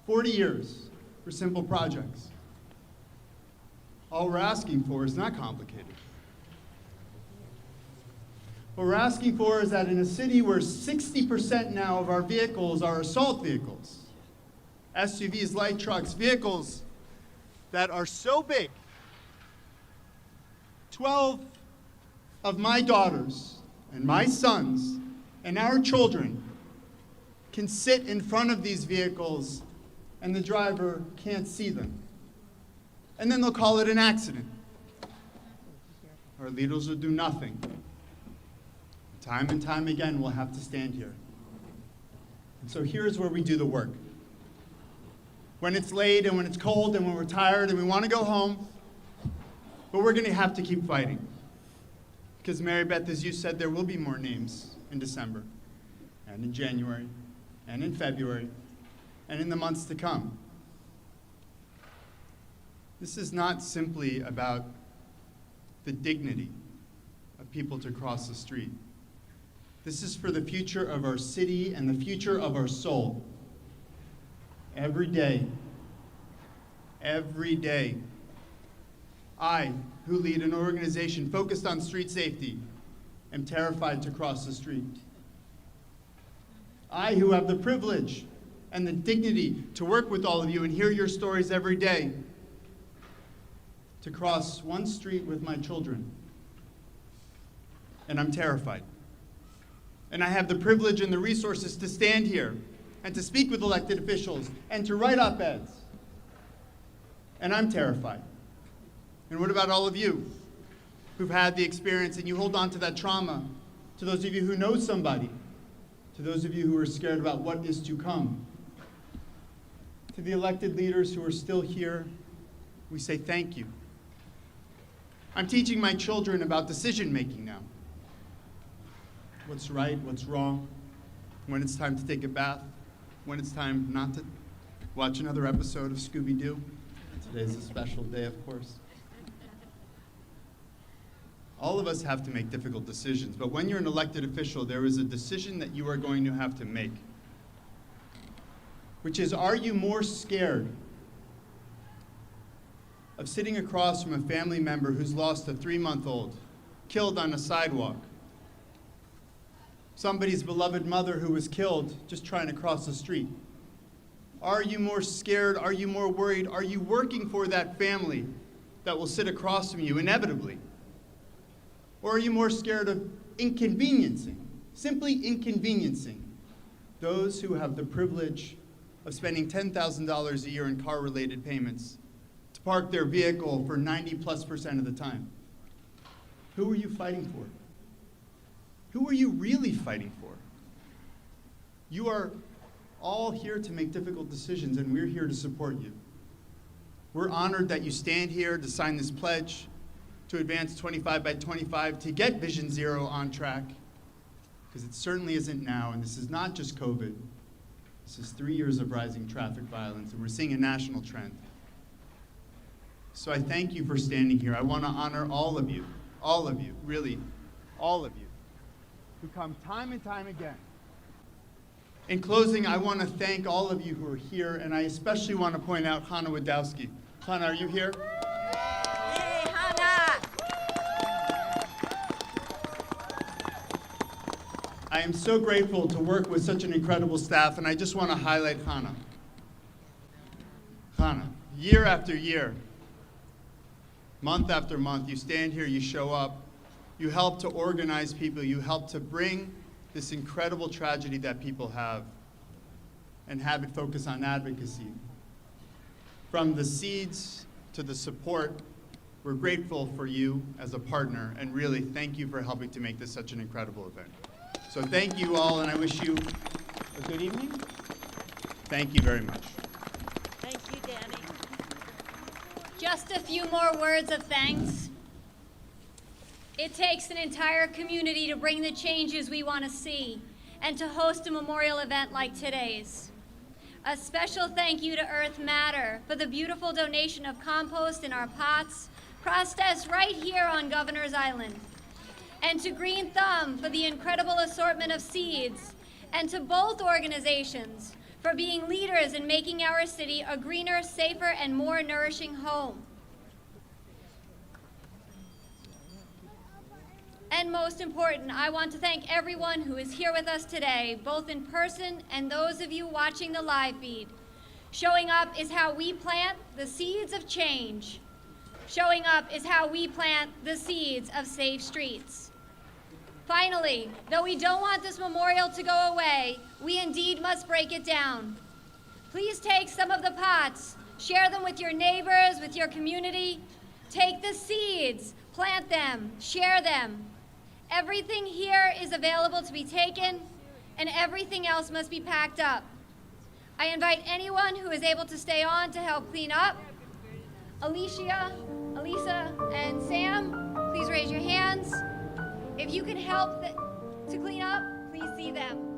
40 years for simple projects. All we're asking for is not complicated. What we're asking for is that in a city where 60% now of our vehicles are assault vehicles, SUVs, light trucks, vehicles that are so big, 12 of my daughters and my sons and our children can sit in front of these vehicles and the driver can't see them. And then they'll call it an accident. Our leaders will do nothing. Time and time again, we'll have to stand here. And so here's where we do the work. When it's late and when it's cold and when we're tired and we want to go home, but we're going to have to keep fighting. Because Mary Beth, as you said, there will be more names in December and in January and in February and in the months to come. This is not simply about the dignity of people to cross the street. This is for the future of our city and the future of our soul. Every day, I, who lead an organization focused on street safety, am terrified to cross the street. I, who have the privilege and the dignity to work with all of you and hear your stories every day, to cross one street with my children, and I'm terrified. And I have the privilege and the resources to stand here and to speak with elected officials and to write op-eds, and I'm terrified. And what about all of you who've had the experience and you hold on to that trauma? To those of you who know somebody, to those of you who are scared about what is to come, to the elected leaders who are still here, we say thank you. I'm teaching my children about decision making now. What's right, what's wrong, when it's time to take a bath, when it's time not to watch another episode of Scooby-Doo. Today's a special day, of course. All of us have to make difficult decisions, but when you're an elected official, there is a decision that you are going to have to make, which is, are you more scared of sitting across from a family member who's lost a 3-month-old, killed on a sidewalk, somebody's beloved mother who was killed just trying to cross the street? Are you more scared? Are you more worried? Are you working for that family that will sit across from you inevitably? Or are you more scared of inconveniencing, simply inconveniencing those who have the privilege of spending $10,000 a year in car-related payments to park their vehicle for 90+% of the time? Who are you fighting for? Who are you really fighting for? You are all here to make difficult decisions, and we're here to support you. We're honored that you stand here to sign this pledge to advance 25 by 25 to get Vision Zero on track, because it certainly isn't now, and this is not just COVID. This is 3 years of rising traffic violence, and we're seeing a national trend. So I thank you for standing here. I want to honor all of you, really, all of you, who come time and time again. In closing, I want to thank all of you who are here, and I especially want to point out Hannah Wadowski. Hannah, are you here? Hey, Hannah! I am so grateful to work with such an incredible staff, and I just want to highlight Hannah. Hannah, year after year, month after month, you stand here, you show up, you help to organize people, you help to bring this incredible tragedy that people have and have it focus on advocacy. From the seeds to the support, we're grateful for you as a partner, and really thank you for helping to make this such an incredible event. So thank you all, and I wish you a good evening. Thank you very much. Thank you, Danny. Just a few more words of thanks. It takes an entire community to bring the changes we want to see and to host a memorial event like today's. A special thank you to Earth Matter for the beautiful donation of compost in our pots, processed right here on Governor's Island. And to Green Thumb for the incredible assortment of seeds, and to both organizations for being leaders in making our city a greener, safer, and more nourishing home. And most important, I want to thank everyone who is here with us today, both in person and those of you watching the live feed. Showing up is how we plant the seeds of change. Showing up is how we plant the seeds of safe streets. Finally, though we don't want this memorial to go away, we indeed must break it down. Please take some of the pots, share them with your neighbors, with your community. Take the seeds, plant them, share them. Everything here is available to be taken, and everything else must be packed up. I invite anyone who is able to stay on to help clean up. Alicia, Elisa, and Sam, please raise your hands. If you can help to clean up, please see them.